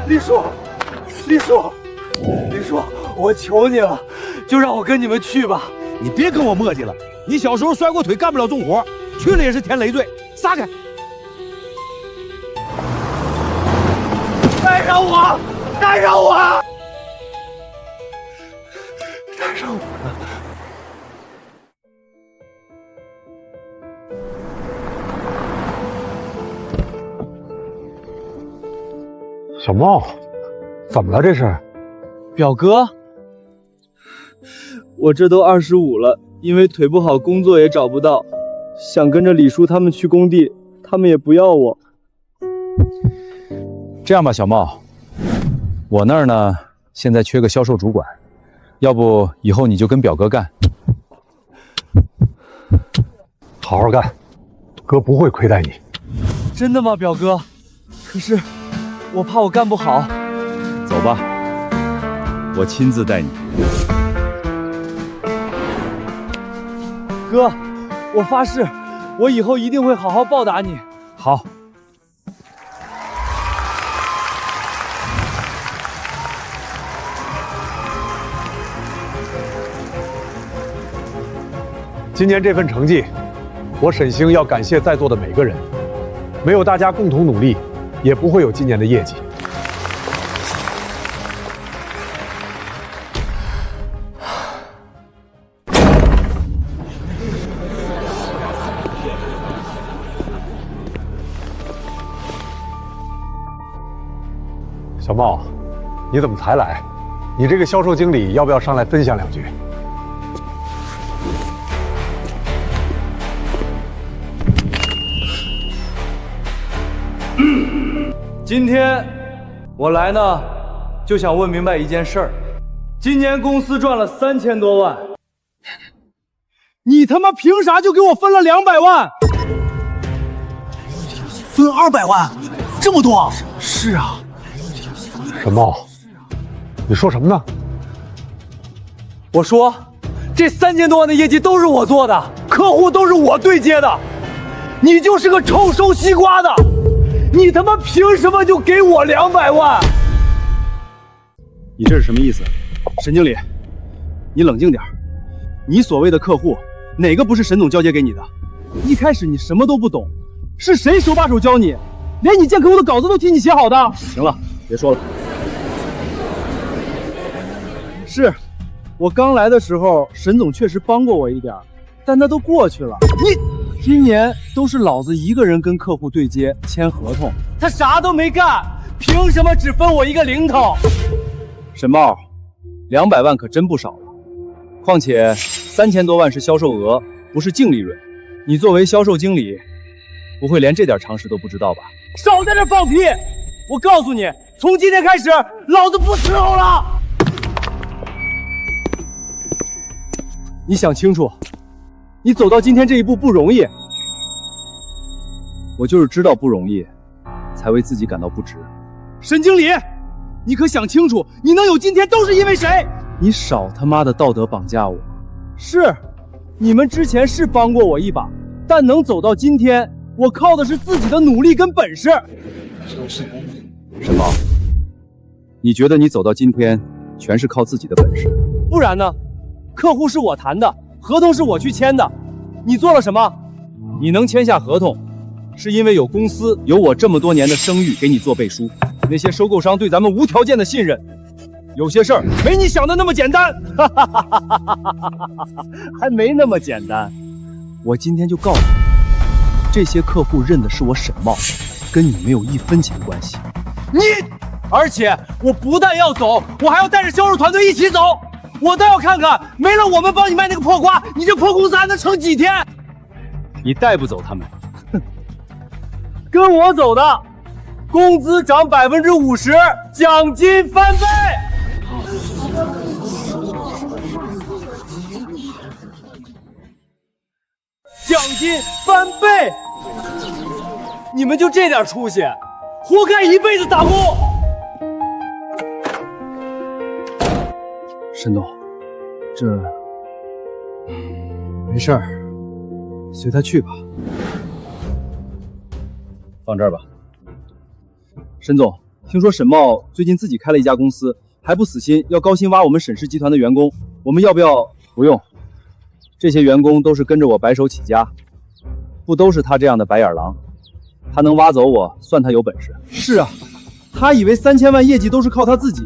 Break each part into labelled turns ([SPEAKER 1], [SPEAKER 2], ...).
[SPEAKER 1] 李叔，李叔，李叔，我求你了，就让我跟你们去吧。
[SPEAKER 2] 你别跟我磨叽了，你小时候摔过腿，干不了重活，去了也是添累赘。撒开！
[SPEAKER 1] 带上我，带上我，带上我！
[SPEAKER 3] 小茂，怎么了这是？
[SPEAKER 1] 表哥，我这都25了，因为腿不好，工作也找不到，想跟着李叔他们去工地，他们也不要我。
[SPEAKER 4] 这样吧，小茂，我那儿呢现在缺个销售主管，要不以后你就跟表哥干。
[SPEAKER 3] 好好干，哥不会亏待你。
[SPEAKER 1] 真的吗，表哥？可是我怕我干不好。
[SPEAKER 4] 走吧，我亲自带你。
[SPEAKER 1] 哥，我发誓，我以后一定会好好报答你。
[SPEAKER 4] 好。
[SPEAKER 3] 今年这份成绩，我沈星要感谢在座的每个人，没有大家共同努力，也不会有今年的业绩。小茂，你怎么才来？你这个销售经理要不要上来分享两句？
[SPEAKER 1] 今天我来呢，就想问明白一件事儿。今年公司赚了3000多万，你他妈凭啥就给我分了200万？
[SPEAKER 2] 分200万，这么多？
[SPEAKER 1] 是啊。
[SPEAKER 3] 沈茂，你说什么呢？
[SPEAKER 1] 我说，这3000多万的业绩都是我做的，客户都是我对接的，你就是个臭收西瓜的，你他妈凭什么就给我200万？
[SPEAKER 4] 你这是什么意思？沈经理，你冷静点。你所谓的客户，哪个不是沈总交接给你的？
[SPEAKER 1] 一开始你什么都不懂，是谁手把手教你？连你见客户的稿子都替你写好的。
[SPEAKER 4] 行了，别说了。
[SPEAKER 1] 是，我刚来的时候，沈总确实帮过我一点，但那都过去了。今年都是老子一个人跟客户对接签合同，他啥都没干，凭什么只分我一个零头？
[SPEAKER 4] 沈茂，200万可真不少了。况且3000多万是销售额，不是净利润。你作为销售经理，不会连这点常识都不知道吧？
[SPEAKER 1] 少在这放屁！我告诉你，从今天开始，老子不伺候了。你想清楚，你走到今天这一步不容易。
[SPEAKER 4] 我就是知道不容易，才为自己感到不值。
[SPEAKER 1] 沈经理，你可想清楚，你能有今天都是因为谁？你少他妈的道德绑架我！是，你们之前是帮过我一把，但能走到今天，我靠的是自己的努力跟本事。
[SPEAKER 4] 沈茂，你觉得你走到今天全是靠自己的本事？
[SPEAKER 1] 不然呢？客户是我谈的，合同是我去签的，你做了什么？
[SPEAKER 4] 你能签下合同，是因为有公司有我这么多年的声誉给你做背书。那些收购商对咱们无条件的信任，有些事儿没你想的那么简单。
[SPEAKER 1] 还没那么简单。我今天就告诉你，这些客户认的是我沈茂，跟你没有1分钱关系。而且我不但要走，我还要带着销售团队一起走。我倒要看看，没了我们帮你卖那个破瓜，你这破公司还能撑几天？
[SPEAKER 4] 你带不走他们，
[SPEAKER 1] 跟我走的，工资涨50%，奖金翻倍。奖金翻倍，你们就这点出息，活该一辈子打工。
[SPEAKER 4] 沈总，这
[SPEAKER 1] 没事儿，随他去吧。
[SPEAKER 4] 放这儿吧。沈总，听说沈茂最近自己开了一家公司，还不死心，要高薪挖我们沈氏集团的员工。我们要不要？不用，这些员工都是跟着我白手起家，不都是他这样的白眼狼？他能挖走我，算他有本事。是啊，他以为3000万业绩都是靠他自己，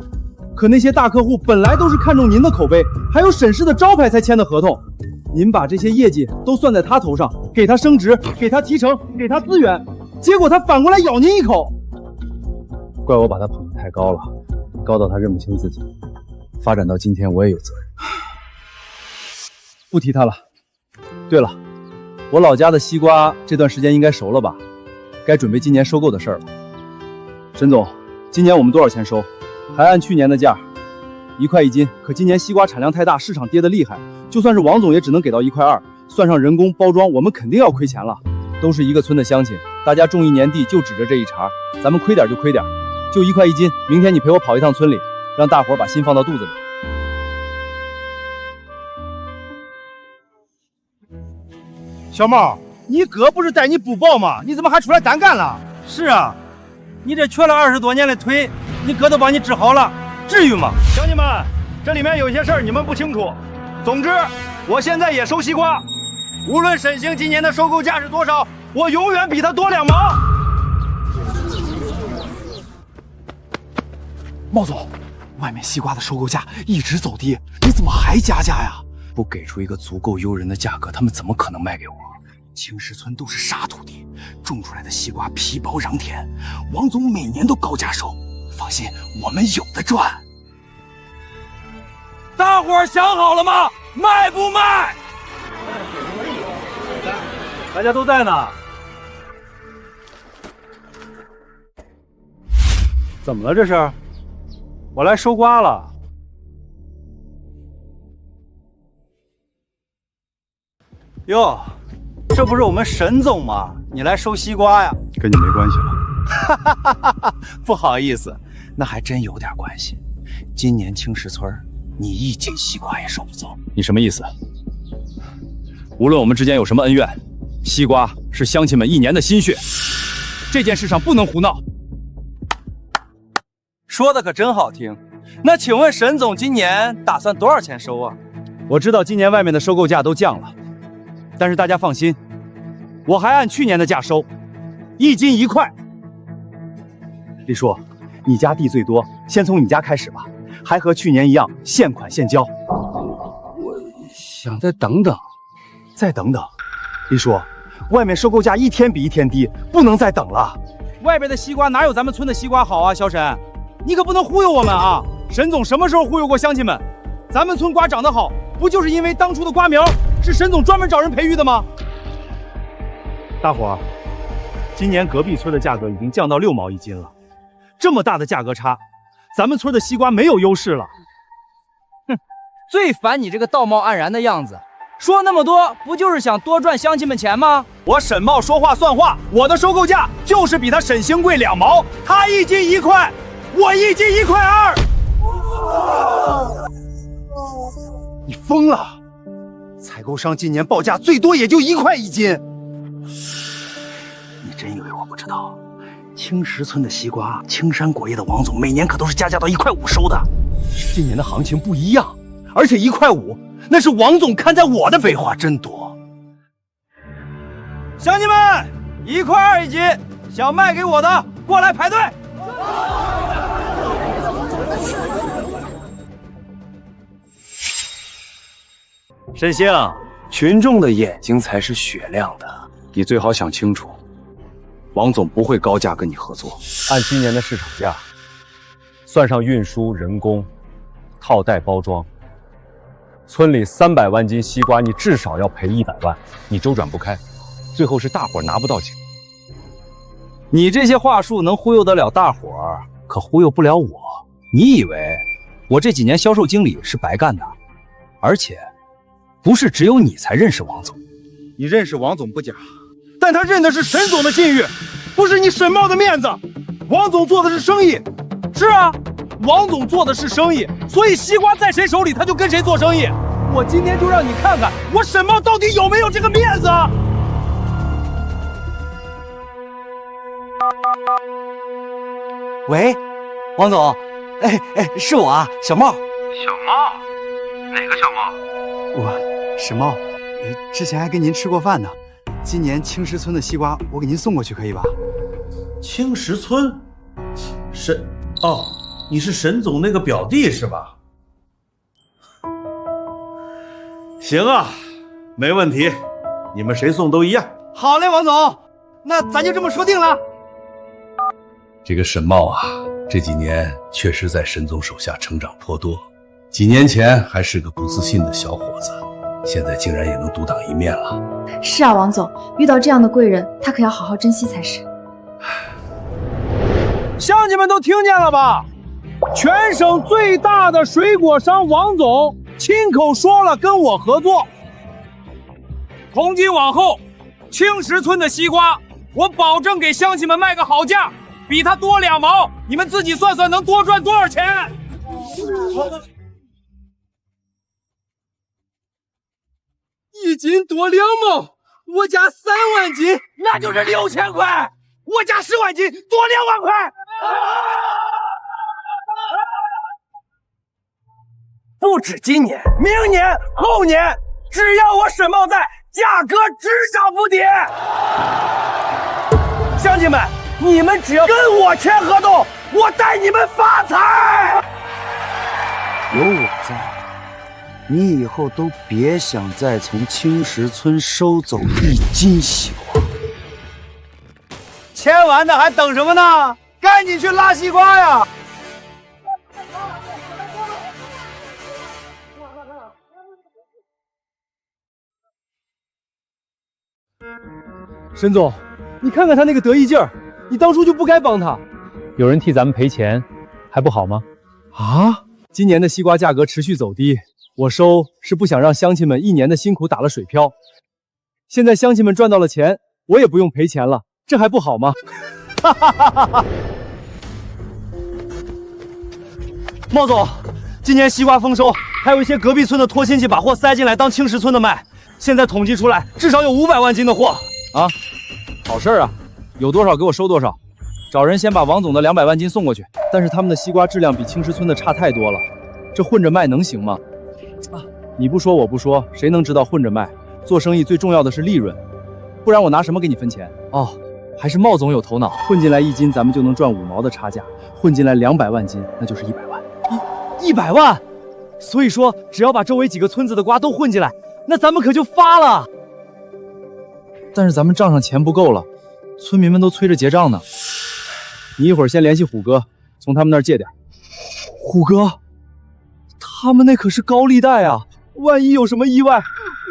[SPEAKER 4] 可那些大客户本来都是看中您的口碑，还有沈氏的招牌才签的合同。您把这些业绩都算在他头上，给他升职，给他提成，给他资源，结果他反过来咬您一口。怪我把他捧得太高了，高到他认不清自己。发展到今天，我也有责任。不提他了。对了，我老家的西瓜这段时间应该熟了吧？该准备今年收购的事儿了。沈总，今年我们多少钱收？还按去年的价，1块1斤。可今年西瓜产量太大，市场跌得厉害，就算是王总也只能给到1块2，算上人工包装，我们肯定要亏钱了。都是一个村的乡亲，大家种1年地就指着这一茬，咱们亏点就亏点，就1块1斤。明天你陪我跑一趟村里，让大伙把心放到肚子里。
[SPEAKER 2] 小茂，你哥不是带你补报吗？你怎么还出来单干了？
[SPEAKER 5] 是啊，你这瘸了20多年的腿，你哥都帮你治好了，至于吗？
[SPEAKER 2] 乡亲们，这里面有些事儿你们不清楚。总之，我现在也收西瓜，无论沈星今年的收购价是多少，我永远比他多2毛。
[SPEAKER 1] 茂总，外面西瓜的收购价一直走低，你怎么还加价呀？不给出一个足够诱人的价格，他们怎么可能卖给我？青石村都是沙土地，种出来的西瓜皮薄瓤甜，王总每年都高价收，放心，我们有的赚。
[SPEAKER 5] 大伙儿想好了吗？卖不卖？
[SPEAKER 3] 大家都在呢。怎么了这是？我来收瓜了。
[SPEAKER 5] 哟，这不是我们沈总吗？你来收西瓜呀？
[SPEAKER 4] 跟你没关系了。
[SPEAKER 1] 不好意思，那还真有点关系。今年青石村，你1斤西瓜也收不走。
[SPEAKER 4] 你什么意思？无论我们之间有什么恩怨，西瓜是乡亲们1年的心血，这件事上不能胡闹。
[SPEAKER 5] 说的可真好听。那请问沈总今年打算多少钱收啊？
[SPEAKER 4] 我知道今年外面的收购价都降了，但是大家放心，我还按去年的价收，1斤1块。李叔，你家地最多，先从你家开始吧，还和去年一样，现款现交。
[SPEAKER 1] 我想再等等。
[SPEAKER 4] 再等等，李叔，外面收购价一天比一天低，不能再等了。外边的西瓜哪有咱们村的西瓜好啊？小沈，你可不能忽悠我们啊！沈总什么时候忽悠过乡亲们？咱们村瓜长得好，不就是因为当初的瓜苗是沈总专门找人培育的吗？大伙儿，今年隔壁村的价格已经降到6毛1斤了，这么大的价格差，咱们村的西瓜没有优势了。
[SPEAKER 6] 哼，最烦你这个道貌岸然的样子。说那么多，不就是想多赚乡亲们钱吗？
[SPEAKER 4] 我沈茂说话算话，我的收购价就是比他沈星贵2毛，他1斤1块，我1斤1块2。
[SPEAKER 1] 你疯了！采购商今年报价最多也就1块1斤。你真以为我不知道？青石村的西瓜，青山果业的王总每年可都是加价到1块5收的。今年的行情不一样，而且1块5。那是王总看在我的。废话真多。
[SPEAKER 5] 乡亲们，1块2一斤，想卖给我的过来排队。
[SPEAKER 2] 沈星，群众的眼睛才是雪亮的，你最好想清楚，王总不会高价跟你合作。
[SPEAKER 3] 按今年的市场价，算上运输、人工、套袋包装，村里300万斤西瓜，你至少要赔100万，你周转不开，最后是大伙拿不到钱。
[SPEAKER 4] 你这些话术能忽悠得了大伙儿，可忽悠不了我。你以为我这几年销售经理是白干的？而且不是只有你才认识王总。
[SPEAKER 2] 你认识王总不假，但他认的是沈总的信誉，不是你沈茂的面子。王总做的是生意。
[SPEAKER 4] 是啊，王总做的是生意，所以西瓜在谁手里他就跟谁做生意。我今天就让你看看我沈茂到底有没有这个面子。
[SPEAKER 1] 喂。
[SPEAKER 5] 王总，是我啊，小茂。
[SPEAKER 2] 小茂？哪个小茂？
[SPEAKER 5] 我沈茂，之前还跟您吃过饭呢。今年青石村的西瓜我给您送过去，可以吧？
[SPEAKER 7] 青石村，你是沈总那个表弟是吧？行啊，没问题，你们谁送都一样。
[SPEAKER 2] 好嘞，王总，那咱就这么说定了。
[SPEAKER 8] 这个沈茂啊，这几年确实在沈总手下成长颇多。几年前还是个不自信的小伙子，现在竟然也能独当一面了。
[SPEAKER 9] 是啊，王总，遇到这样的贵人，他可要好好珍惜才是。
[SPEAKER 1] 乡亲们都听见了吧？全省最大的水果商王总亲口说了跟我合作。从今往后，青石村的西瓜，我保证给乡亲们卖个好价，比他多2毛，你们自己算算能多赚多少钱。1斤多2毛，我家3万斤，那就是6000块。我家10万斤，多2万块。不止今年，明年、后年，只要我沈茂在，价格只涨不跌。乡亲们，你们只要跟我签合同，我带你们发财。
[SPEAKER 5] 有我在，你以后都别想再从青石村收走1斤西瓜。
[SPEAKER 2] 签完的还等什么呢？赶紧去拉西瓜呀！
[SPEAKER 1] 沈总，你看看他那个得意劲儿，你当初就不该帮他。有人替咱们赔钱，还不好吗？啊！今年的西瓜价格持续走低，我收是不想让乡亲们1年的辛苦打了水漂。现在乡亲们赚到了钱，我也不用赔钱了，这还不好吗？哈哈哈哈哈！
[SPEAKER 2] 茂总，今年西瓜丰收，还有一些隔壁村的托亲戚把货塞进来当青石村的卖，现在统计出来至少有500万斤的货。
[SPEAKER 1] 啊，好事啊！有多少给我收多少，找人先把王总的200万斤送过去。但是他们的西瓜质量比青石村的差太多了，这混着卖能行吗？啊，你不说我不说，谁能知道混着卖？做生意最重要的是利润，不然我拿什么给你分钱？哦，还是茂总有头脑，混进来1斤咱们就能赚5毛的差价，混进来200万斤那就是100万。100万！所以说只要把周围几个村子的瓜都混进来，那咱们可就发了。但是咱们账上钱不够了，村民们都催着结账呢。你一会儿先联系虎哥，从他们那儿借点。虎哥，他们那可是高利贷啊，万一有什么意外，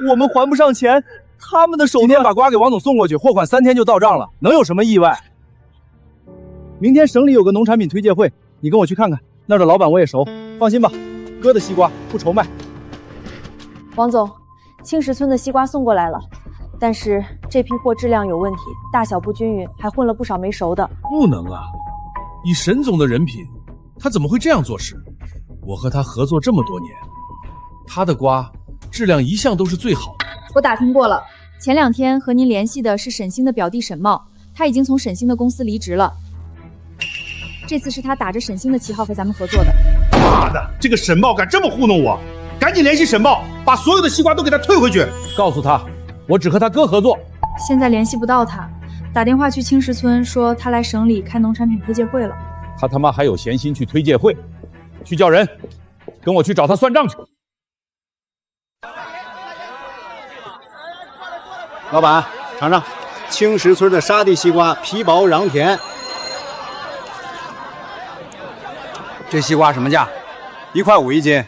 [SPEAKER 1] 我们还不上钱，他们的手段……今天把瓜给王总送过去，货款3天就到账了，能有什么意外？明天省里有个农产品推介会，你跟我去看看，那儿的老板我也熟，放心吧，哥的西瓜不愁卖。
[SPEAKER 9] 王总，青石村的西瓜送过来了。但是这批货质量有问题，大小不均匀，还混了不少没熟的。
[SPEAKER 8] 不能啊！以沈总的人品，他怎么会这样做事？我和他合作这么多年，他的瓜质量一向都是最好的。
[SPEAKER 9] 我打听过了，前2天和您联系的是沈星的表弟沈茂，他已经从沈星的公司离职了。这次是他打着沈星的旗号和咱们合作的。
[SPEAKER 7] 妈的，这个沈茂敢这么糊弄我！赶紧联系沈茂，把所有的西瓜都给他退回去。
[SPEAKER 1] 告诉他，我只和他哥合作。
[SPEAKER 9] 现在联系不到他，打电话去青石村说他来省里开农产品推介会了。
[SPEAKER 3] 他他妈还有闲心去推介会？去叫人，跟我去找他算账去。
[SPEAKER 5] 老板，尝尝青石村的沙地西瓜，皮薄瓤甜。
[SPEAKER 6] 这西瓜什么价？1块5一斤。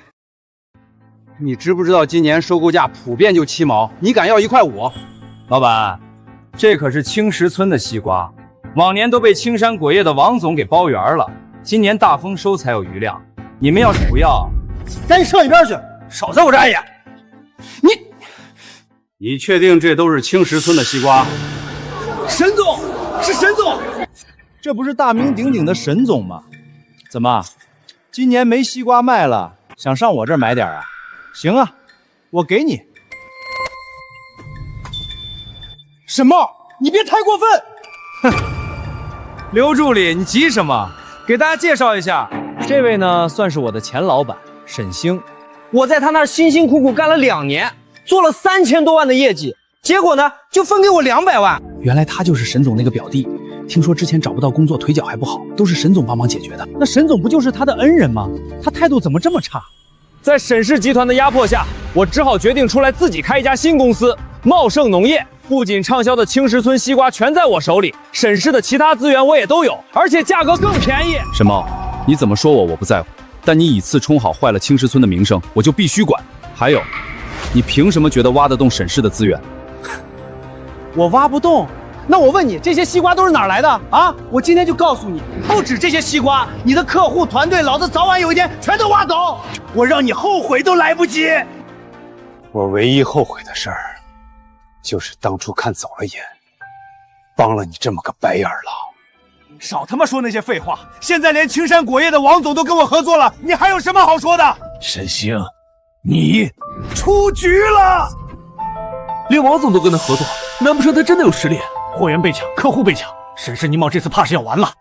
[SPEAKER 6] 你知不知道今年收购价普遍就7毛，你敢要1块5？老板，这可是青石村的西瓜，往年都被青山果业的王总给包圆了，今年大丰收才有余量。你们要是不要，
[SPEAKER 2] 赶紧上一边去，少在我这碍眼。
[SPEAKER 5] 你确定这都是青石村的西瓜？
[SPEAKER 1] 沈总，是沈总，这不是大名鼎鼎的沈总吗？怎么，今年没西瓜卖了，想上我这儿买点啊？行啊，我给你。沈茂，你别太过分！
[SPEAKER 6] 哼，刘助理，你急什么？
[SPEAKER 4] 给大家介绍一下，这位呢算是我的前老板沈星，
[SPEAKER 10] 我在他那儿辛辛苦苦干了2年，做了3000多万的业绩，结果呢就分给我200万。
[SPEAKER 1] 原来他就是沈总那个表弟，听说之前找不到工作，腿脚还不好，都是沈总帮忙解决的。那沈总不就是他的恩人吗？他态度怎么这么差？
[SPEAKER 3] 在沈氏集团的压迫下，我只好决定出来自己开一家新公司——茂盛农业。不仅畅销的青石村西瓜全在我手里，沈氏的其他资源我也都有，而且价格更便宜。
[SPEAKER 4] 沈茂，你怎么说我不在乎，但你以次充好坏了青石村的名声，我就必须管。还有，你凭什么觉得挖得动沈氏的资源？
[SPEAKER 10] 我挖不动。那我问你，这些西瓜都是哪儿来的啊？我今天就告诉你，不止这些西瓜，你的客户团队，老子早晚有一天全都挖走，我让你后悔都来不及。
[SPEAKER 5] 我唯一后悔的事儿，就是当初看走了眼，帮了你这么个白眼狼。
[SPEAKER 2] 少他妈说那些废话！现在连青山果业的王总都跟我合作了，你还有什么好说的？
[SPEAKER 7] 沈星，你出局了！
[SPEAKER 1] 连王总都跟他合作，难不成他真的有实力？
[SPEAKER 2] 货源被抢，客户被抢，沈氏泥茂这次怕是要完了。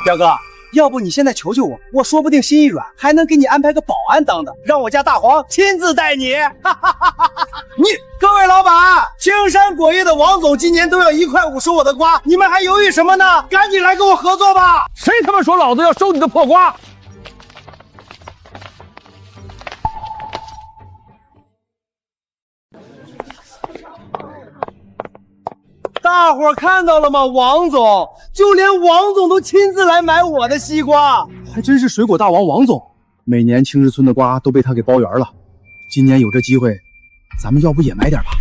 [SPEAKER 10] 表哥，要不你现在求求我，我说不定心一软，还能给你安排个保安当的，让我家大黄亲自带你。各位老板，青山果业的王总今年都要1块5收我的瓜，你们还犹豫什么呢？赶紧来跟我合作吧！
[SPEAKER 3] 谁他妈说老子要收你的破瓜？
[SPEAKER 10] 大伙儿看到了吗？王总，就连王总都亲自来买我的西瓜，
[SPEAKER 1] 还真是水果大王王总，每年青石村的瓜都被他给包圆了。今年有这机会，咱们要不也买点吧？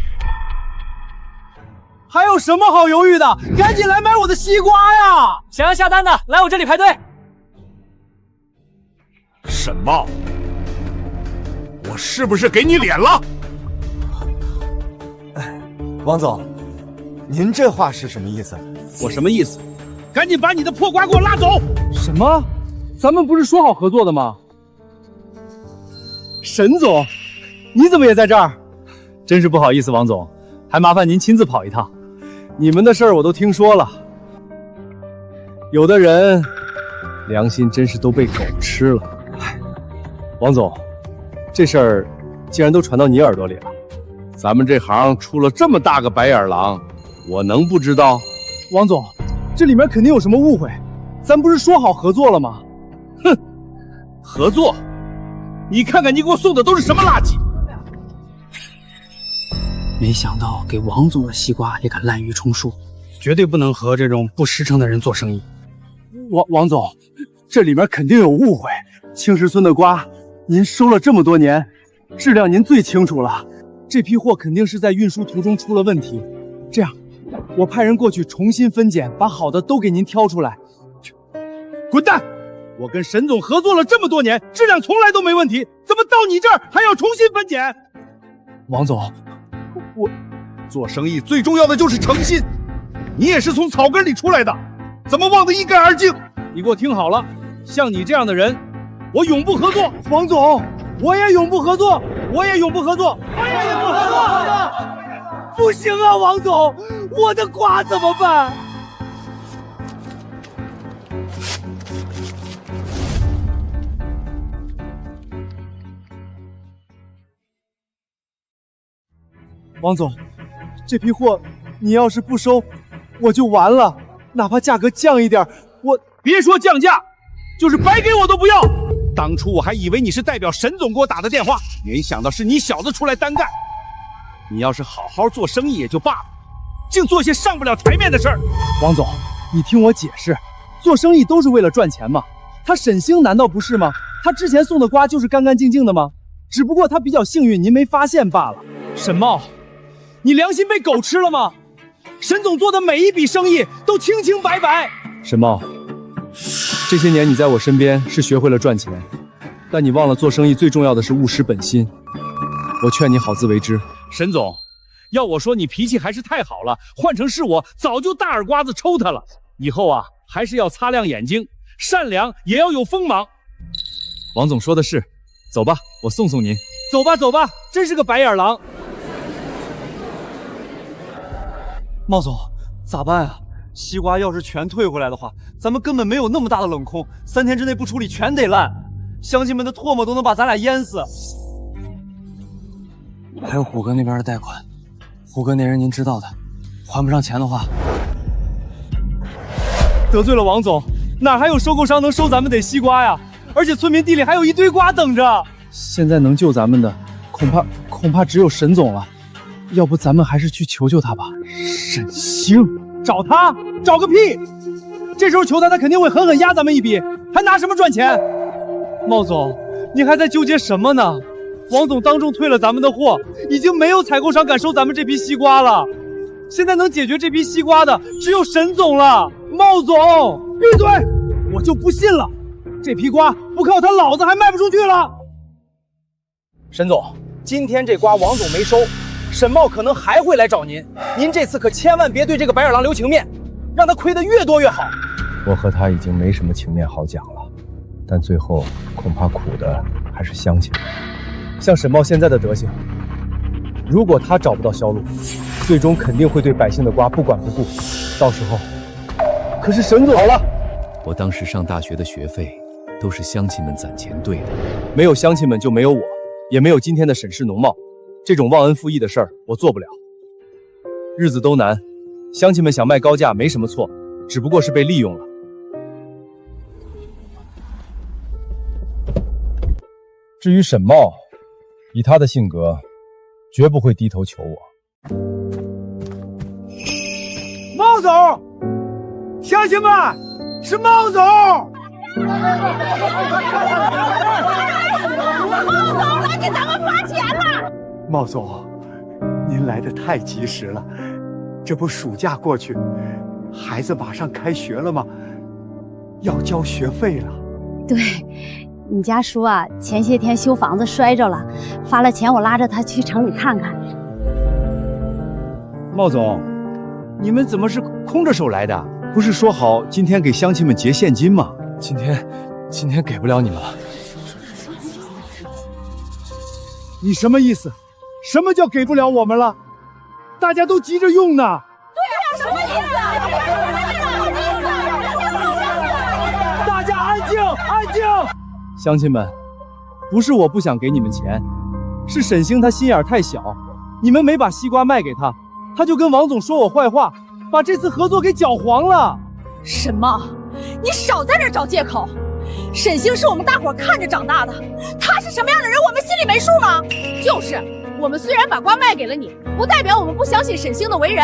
[SPEAKER 10] 还有什么好犹豫的？赶紧来买我的西瓜呀！
[SPEAKER 11] 想要下单的，来我这里排队。
[SPEAKER 7] 沈茂，我是不是给你脸了？
[SPEAKER 12] 王总，您这话是什么意思？
[SPEAKER 1] 我什么意思？
[SPEAKER 7] 赶紧把你的破瓜给我拉走！
[SPEAKER 1] 什么？咱们不是说好合作的吗？沈总，你怎么也在这儿？真是不好意思，王总，还麻烦您亲自跑一趟。你们的事儿我都听说了，有的人良心真是都被狗吃了。王总，这事儿既然都传到你耳朵里了，
[SPEAKER 8] 咱们这行出了这么大个白眼狼，我能不知道？
[SPEAKER 1] 王总，这里面肯定有什么误会，咱不是说好合作了吗？
[SPEAKER 7] 哼，合作？你看看你给我送的都是什么垃圾！
[SPEAKER 10] 没想到给王总的西瓜也敢滥竽充数，
[SPEAKER 2] 绝对不能和这种不实诚的人做生意。
[SPEAKER 1] 王总，这里面肯定有误会。青石村的瓜，您收了这么多年，质量您最清楚了。这批货肯定是在运输途中出了问题。这样，我派人过去重新分拣，把好的都给您挑出来。
[SPEAKER 7] 滚蛋！我跟沈总合作了这么多年，质量从来都没问题，怎么到你这儿还要重新分拣？
[SPEAKER 1] 王总，
[SPEAKER 7] 我做生意最重要的就是诚信，你也是从草根里出来的，怎么忘得一干二净？
[SPEAKER 1] 你给我听好了，像你这样的人，
[SPEAKER 7] 我永不合作。
[SPEAKER 10] 王总，我也永不合作，我也永不合作，我也永不合作。不行啊，王总，我的瓜怎么办？
[SPEAKER 1] 王总，这批货你要是不收，我就完了。哪怕价格降一点，我
[SPEAKER 7] 别说降价，就是白给我都不要。当初我还以为你是代表沈总给我打的电话，没想到是你小子出来单干。你要是好好做生意也就罢了，净做些上不了台面的事儿。
[SPEAKER 1] 王总，你听我解释，做生意都是为了赚钱嘛。他沈星难道不是吗？他之前送的瓜就是干干净净的吗？只不过他比较幸运，您没发现罢了。沈茂，你良心被狗吃了吗？沈总做的每一笔生意都清清白白。沈茂，这些年你在我身边是学会了赚钱，但你忘了做生意最重要的是务实本心。我劝你好自为之。
[SPEAKER 7] 沈总，要我说你脾气还是太好了，换成是我早就大耳刮子抽他了。以后啊，还是要擦亮眼睛，善良也要有锋芒。
[SPEAKER 1] 王总说的是，走吧，我送送您。走吧走吧，真是个白眼狼。
[SPEAKER 10] 茂总，咋办啊？
[SPEAKER 1] 西瓜要是全退回来的话，咱们根本没有那么大的冷空，3天之内不处理全得烂，乡亲们的唾沫都能把咱俩淹死。
[SPEAKER 10] 还有虎哥那边的贷款，虎哥那人您知道的，还不上钱的话，
[SPEAKER 1] 得罪了王总，哪还有收购商能收咱们得西瓜呀？而且村民地里还有一堆瓜等着。
[SPEAKER 4] 现在能救咱们的，恐怕只有沈总了。要不咱们还是去求求他吧。
[SPEAKER 1] 沈星，找他？找个屁！这时候求他，他肯定会狠狠压咱们一笔，还拿什么赚钱？茂总，你还在纠结什么呢？王总当众退了咱们的货，已经没有采购商敢收咱们这批西瓜了。现在能解决这批西瓜的只有沈总了。茂总，闭嘴！我就不信了，这批瓜不靠他，老子还卖不出去了。
[SPEAKER 10] 沈总，今天这瓜王总没收，沈茂可能还会来找您，您这次可千万别对这个白眼狼留情面，让他亏得越多越好。
[SPEAKER 4] 我和他已经没什么情面好讲了，但最后恐怕苦的还是乡亲们。像沈茂现在的德行，如果他找不到销路，最终肯定会对百姓的瓜不管不顾。到时候，可是沈总好了，
[SPEAKER 8] 我当时上大学的学费都是乡亲们攒钱兑的，
[SPEAKER 4] 没有乡亲们就没有我，也没有今天的沈氏农贸。这种忘恩负义的事儿我做不了。日子都难，乡亲们想卖高价没什么错，只不过是被利用了。至于沈茂，以他的性格，绝不会低头求我。
[SPEAKER 2] 茂总，乡亲们，是茂总！
[SPEAKER 13] 茂总来给咱们发钱了！
[SPEAKER 14] 茂总，您来得太及时了，这不暑假过去，孩子马上开学了吗？要交学费了。
[SPEAKER 13] 对。你家叔啊，前些天修房子摔着了，发了钱我拉着他去城里看看。
[SPEAKER 1] 茂总，你们怎么是空着手来的？
[SPEAKER 4] 不是说好今天给乡亲们结现金吗？今天给不了你们了。
[SPEAKER 2] 你什么意思？什么叫给不了我们了？大家都急着用呢。
[SPEAKER 13] 对呀，什么意思啊？
[SPEAKER 2] 大家安静，安静！
[SPEAKER 4] 乡亲们，不是我不想给你们钱，是沈星他心眼太小，你们没把西瓜卖给他，他就跟王总说我坏话，把这次合作给搅黄了。
[SPEAKER 9] 沈茂，你少在这找借口。沈星是我们大伙看着长大的，他是什么样的人，我们心里没数吗？就是，我们虽然把瓜卖给了你，不代表我们不相信沈星的为人。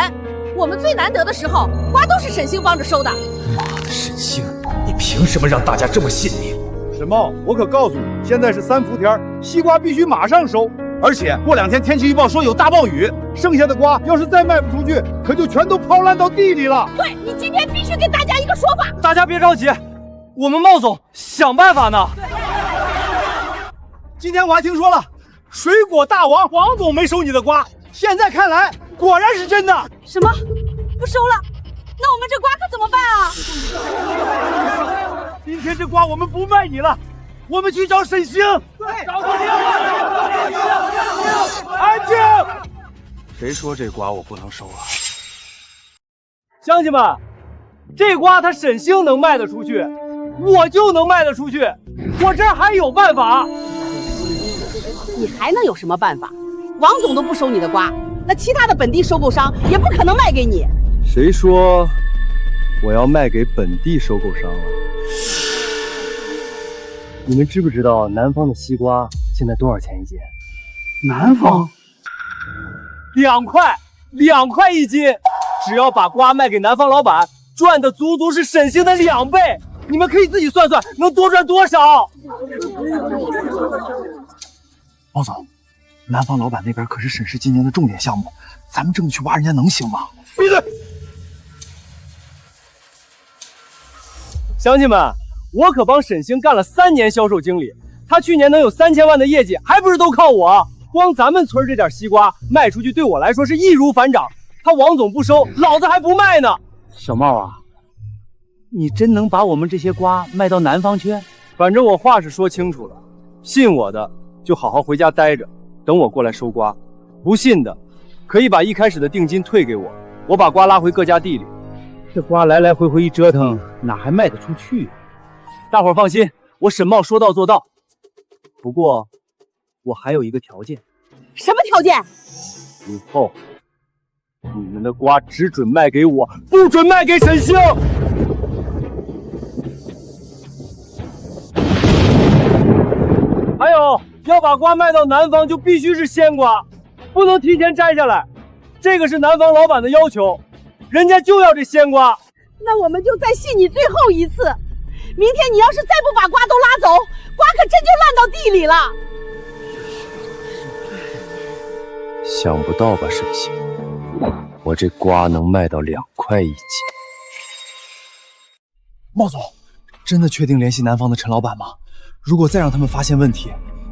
[SPEAKER 9] 我们最难得的时候，瓜都是沈星帮着收的。
[SPEAKER 7] 妈的，沈星，你凭什么让大家这么信你？
[SPEAKER 2] 沈茂，我可告诉你，现在是3伏天，西瓜必须马上收，而且过2天天气预报说有大暴雨，剩下的瓜要是再卖不出去，可就全都抛烂到地里了。
[SPEAKER 9] 对，你今天必须给大家一个说法。
[SPEAKER 1] 大家别着急，我们茂总想办法呢。
[SPEAKER 2] 今天我还听说了，水果大王王总没收你的瓜，现在看来果然是真的。
[SPEAKER 9] 什么？不收了？那我们这瓜可怎么办啊？
[SPEAKER 2] 今天这瓜我们不卖你了，我们去找沈星。对，找沈星！安静！
[SPEAKER 14] 谁说这瓜我不能收了？
[SPEAKER 1] 乡亲们，这瓜他沈星能卖得出去，我就能卖得出去，我这儿还有办法。
[SPEAKER 15] 你还能有什么办法？王总都不收你的瓜，那其他的本地收购商也不可能卖给你。
[SPEAKER 4] 谁说我要卖给本地收购商了？你们知不知道南方的西瓜现在多少钱一斤？
[SPEAKER 2] 南方
[SPEAKER 1] 2块1斤，只要把瓜卖给南方老板，赚的足足是沈星的2倍。你们可以自己算算，能多赚多少？
[SPEAKER 10] 王总，南方老板那边可是沈氏今年的重点项目，咱们这么去挖人家能行吗？
[SPEAKER 2] 闭嘴！
[SPEAKER 1] 乡亲们，我可帮沈星干了3年销售经理，他去年能有3000万的业绩，还不是都靠我？光咱们村这点西瓜卖出去，对我来说是易如反掌。他王总不收，老子还不卖呢。
[SPEAKER 10] 小茂啊，你真能把我们这些瓜卖到南方去？
[SPEAKER 1] 反正我话是说清楚了，信我的就好好回家待着，等我过来收瓜；不信的，可以把一开始的定金退给我，我把瓜拉回各家地里。这瓜来来回回一折腾，哪还卖得出去？大伙儿放心，我沈茂说到做到。不过，我还有一个条件。
[SPEAKER 15] 什么条件？
[SPEAKER 1] 以后你们的瓜只准卖给我，不准卖给沈星。还有，要把瓜卖到南方，就必须是鲜瓜，不能提前摘下来。这个是南方老板的要求，人家就要这鲜瓜。
[SPEAKER 15] 那我们就再信你最后一次。明天你要是再不把瓜都拉走，瓜可真就烂到地里了。
[SPEAKER 1] 想不到吧，沈星，我这瓜能卖到2块1斤。
[SPEAKER 4] 茂总，真的确定联系南方的陈老板吗？如果再让他们发现问题，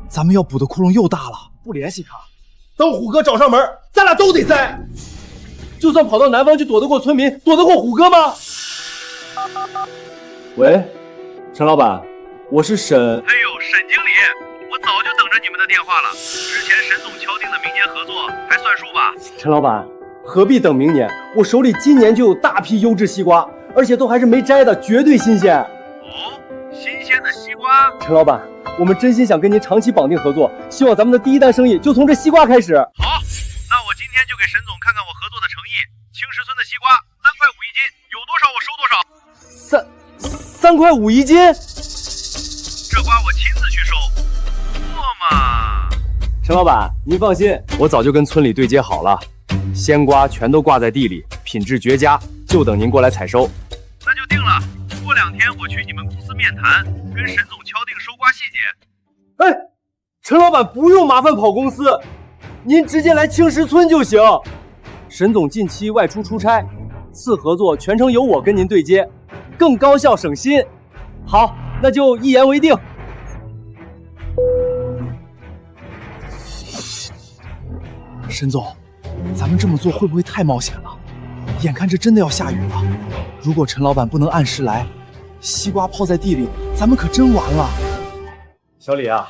[SPEAKER 4] 咱们要补的窟窿又大了。
[SPEAKER 2] 不联系他，等虎哥找上门，咱俩都得栽。
[SPEAKER 1] 就算跑到南方，就躲得过村民，躲得过虎哥吗？喂，陈老板，我是沈。
[SPEAKER 16] 哎呦，沈经理，我早就等着你们的电话了。之前沈总敲定的明年合作还算数吧？
[SPEAKER 1] 陈老板，何必等明年？我手里今年就有大批优质西瓜，而且都还是没摘的，绝对新鲜。
[SPEAKER 16] 哦，新鲜的西瓜。
[SPEAKER 1] 陈老板，我们真心想跟您长期绑定合作，希望咱们的第一单生意就从这西瓜开始。
[SPEAKER 16] 好，那我今天就给沈总看看我合作的诚意。青石村的西瓜3块5一斤，有多少我收多少。
[SPEAKER 1] 3块5一斤？
[SPEAKER 16] 这瓜我亲自去收，不错嘛。
[SPEAKER 1] 陈老板，您放心，我早就跟村里对接好了，鲜瓜全都挂在地里，品质绝佳，就等您过来采收。
[SPEAKER 16] 那就定了，过2天我去你们公司面谈，跟沈总敲定收瓜细节。
[SPEAKER 1] 哎，陈老板不用麻烦跑公司，您直接来青石村就行。沈总近期外出出差，次合作全程由我跟您对接，更高效省心。好，那就一言为定。
[SPEAKER 4] 沈总，咱们这么做会不会太冒险了？眼看着真的要下雨了，如果陈老板不能按时来，西瓜泡在地里，咱们可真完了。
[SPEAKER 1] 小李啊，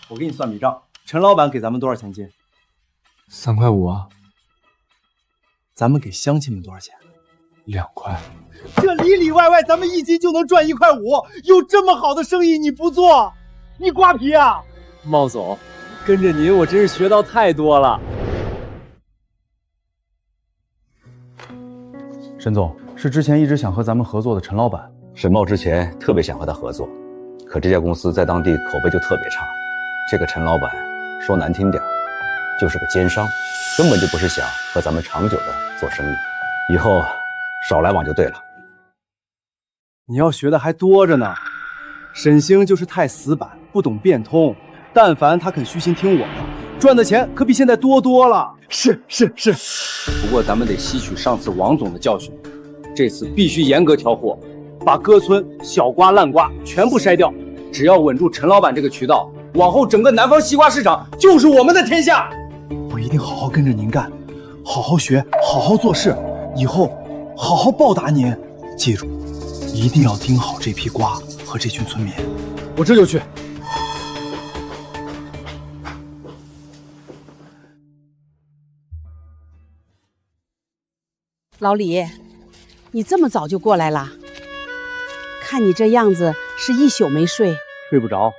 [SPEAKER 1] 我给你算笔账，陈老板给咱们多少钱斤
[SPEAKER 12] ？3块5啊。
[SPEAKER 4] 咱们给乡亲们多少钱
[SPEAKER 12] ？2块。
[SPEAKER 2] 这里里外外咱们1斤就能赚1块5，有这么好的生意你不做，你瓜皮啊！
[SPEAKER 1] 茂总，跟着您我真是学到太多了。
[SPEAKER 4] 沈总，是之前一直想和咱们合作的陈老板。
[SPEAKER 17] 沈茂之前特别想和他合作，可这家公司在当地口碑就特别差。这个陈老板说难听点，就是个奸商，根本就不是想和咱们长久的做生意。以后少来往就对了。
[SPEAKER 1] 你要学的还多着呢。沈星就是太死板，不懂变通。但凡他肯虚心听我的，赚的钱可比现在多了。是。不过咱们得吸取上次王总的教训，这次必须严格调货，把各村小瓜烂瓜全部筛掉。只要稳住陈老板这个渠道，往后整个南方西瓜市场就是我们的天下。
[SPEAKER 4] 我一定好好跟着您干，好好学，好好做事，以后好好报答您。记住，一定要盯好这批瓜和这群村民。
[SPEAKER 1] 我这就去。
[SPEAKER 15] 老李，你这么早就过来了？看你这样子是一宿没睡。
[SPEAKER 1] 睡不着，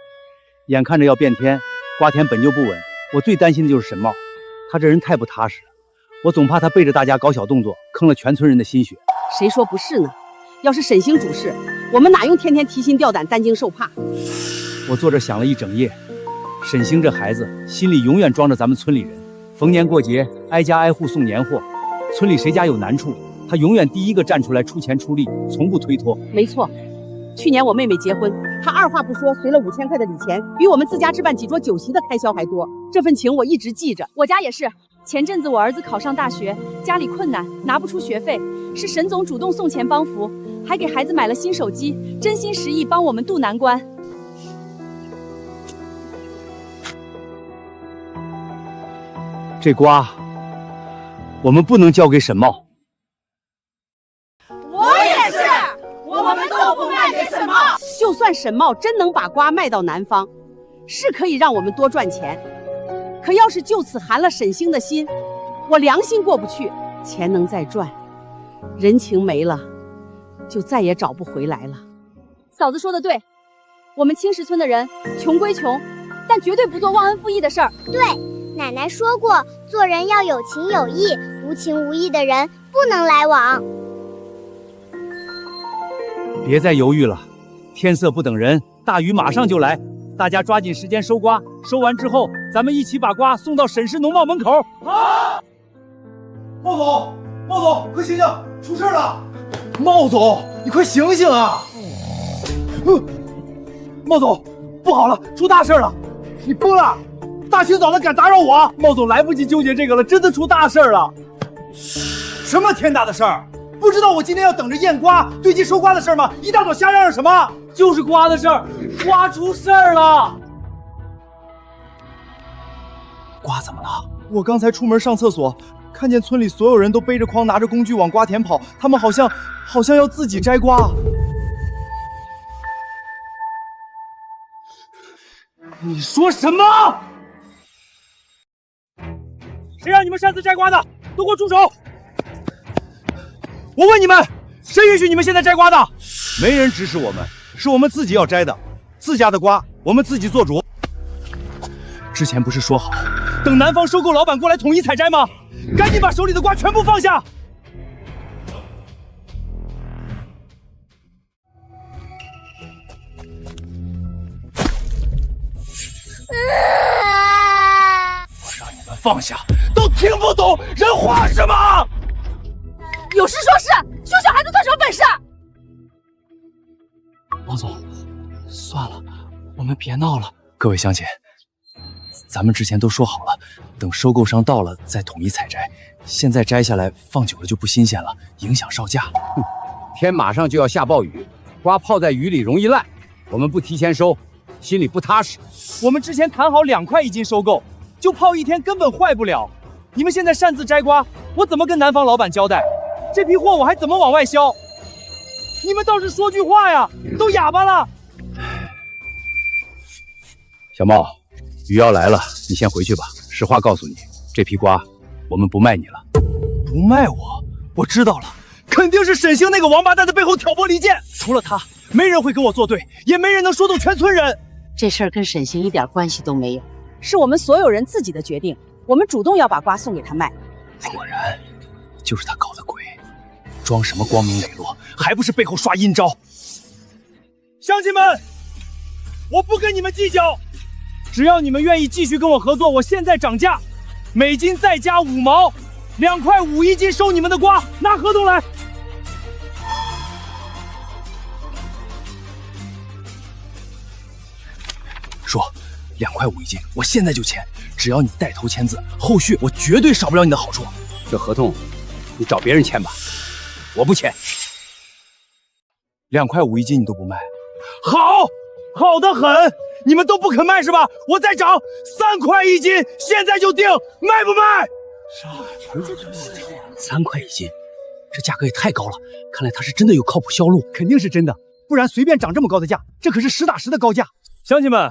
[SPEAKER 1] 眼看着要变天，瓜田本就不稳，我最担心的就是沈茂，他这人太不踏实了，我总怕他背着大家搞小动作，坑了全村人的心血。
[SPEAKER 15] 谁说不是呢？要是沈星主事，我们哪用天天提心吊胆、担惊受怕？
[SPEAKER 1] 我坐这想了一整夜，沈星这孩子心里永远装着咱们村里人，逢年过节挨家挨户送年货，村里谁家有难处，他永远第一个站出来出钱出力，从不推脱。
[SPEAKER 15] 没错，去年我妹妹结婚，他二话不说随了5000块的礼钱，比我们自家置办几桌酒席的开销还多。这份情我一直记着。
[SPEAKER 18] 我家也是，前阵子我儿子考上大学，家里困难拿不出学费，是沈总主动送钱帮扶，还给孩子买了新手机，真心实意帮我们渡难关。
[SPEAKER 1] 这瓜我们不能交给沈茂。
[SPEAKER 15] 我也是，我们都不卖给沈茂。就算沈茂真能把瓜卖到南方，是可以让我们多赚钱，可要是就此寒了沈星的心，我良心过不去。钱能再赚，人情没了，就再也找不回来了。
[SPEAKER 18] 嫂子说的对，我们青石村的人穷归穷，但绝对不做忘恩负义的事儿。
[SPEAKER 19] 对，奶奶说过，做人要有情有义，无情无义的人不能来往。
[SPEAKER 1] 别再犹豫了，天色不等人，大雨马上就来，大家抓紧时间收瓜，收完之后，咱们一起把瓜送到沈氏农贸门口。
[SPEAKER 2] 好，茂总，茂总，快醒醒，出事了！茂总，你快醒醒啊！茂总，不好了，出大事了！你疯了？大清早的敢打扰我？
[SPEAKER 1] 茂总来不及纠结这个了，真的出大事了！
[SPEAKER 2] 什么天大的事儿？不知道我今天要等着验瓜、堆积收瓜的事吗？一大早瞎嚷嚷什么？
[SPEAKER 1] 就是瓜的事儿，瓜出事儿了！
[SPEAKER 2] 瓜怎么了？
[SPEAKER 1] 我刚才出门上厕所，看见村里所有人都背着筐，拿着工具往瓜田跑，他们好像要自己摘瓜。
[SPEAKER 2] 你说什么？
[SPEAKER 1] 谁让你们擅自摘瓜的？都给我住手！我问你们，谁允许你们现在摘瓜的？
[SPEAKER 2] 没人指使我们，是我们自己要摘的，自家的瓜我们自己做主。
[SPEAKER 1] 之前不是说好，等南方收购老板过来统一采摘吗？赶紧把手里的瓜全部放下！
[SPEAKER 2] 我让你们放下，都听不懂人话是吗？
[SPEAKER 9] 有事说事，凶小孩子算什么本事？
[SPEAKER 1] 王总，算了，我们别闹了。各位乡亲，咱们之前都说好了，等收购商到了再统一采摘。现在摘下来放久了就不新鲜了，影响售价。
[SPEAKER 6] 天马上就要下暴雨，瓜泡在雨里容易烂，我们不提前收，心里不踏实。
[SPEAKER 1] 我们之前谈好2块1斤收购，就泡1天根本坏不了。你们现在擅自摘瓜，我怎么跟南方老板交代？这批货我还怎么往外销？你们倒是说句话呀，都哑巴了。
[SPEAKER 6] 小茂，雨要来了，你先回去吧。实话告诉你，这批瓜我们不卖你了。
[SPEAKER 1] 不卖我？我知道了，肯定是沈星那个王八蛋在背后挑拨离间。除了他，没人会跟我作对，也没人能说动全村人。
[SPEAKER 15] 这事儿跟沈星一点关系都没有，
[SPEAKER 18] 是我们所有人自己的决定。我们主动要把瓜送给他卖。
[SPEAKER 1] 果然，就是他搞的鬼。装什么光明磊落，还不是背后耍阴招？乡亲们，我不跟你们计较，只要你们愿意继续跟我合作，我现在涨价，每斤再加5毛，2块5一斤收你们的瓜，拿合同来。说2块5一斤，我现在就签，只要你带头签字，后续我绝对少不了你的好处。
[SPEAKER 6] 这合同，你找别人签吧。我不签
[SPEAKER 1] ，2块5一斤你都不卖，好得很，你们都不肯卖是吧？我再涨3块1斤，现在就定，卖不卖？3块1斤，这价格也太高了，看来他是真的有靠谱销路，
[SPEAKER 2] 肯定是真的，不然随便涨这么高的价，这可是实打实的高价。
[SPEAKER 1] 乡亲们，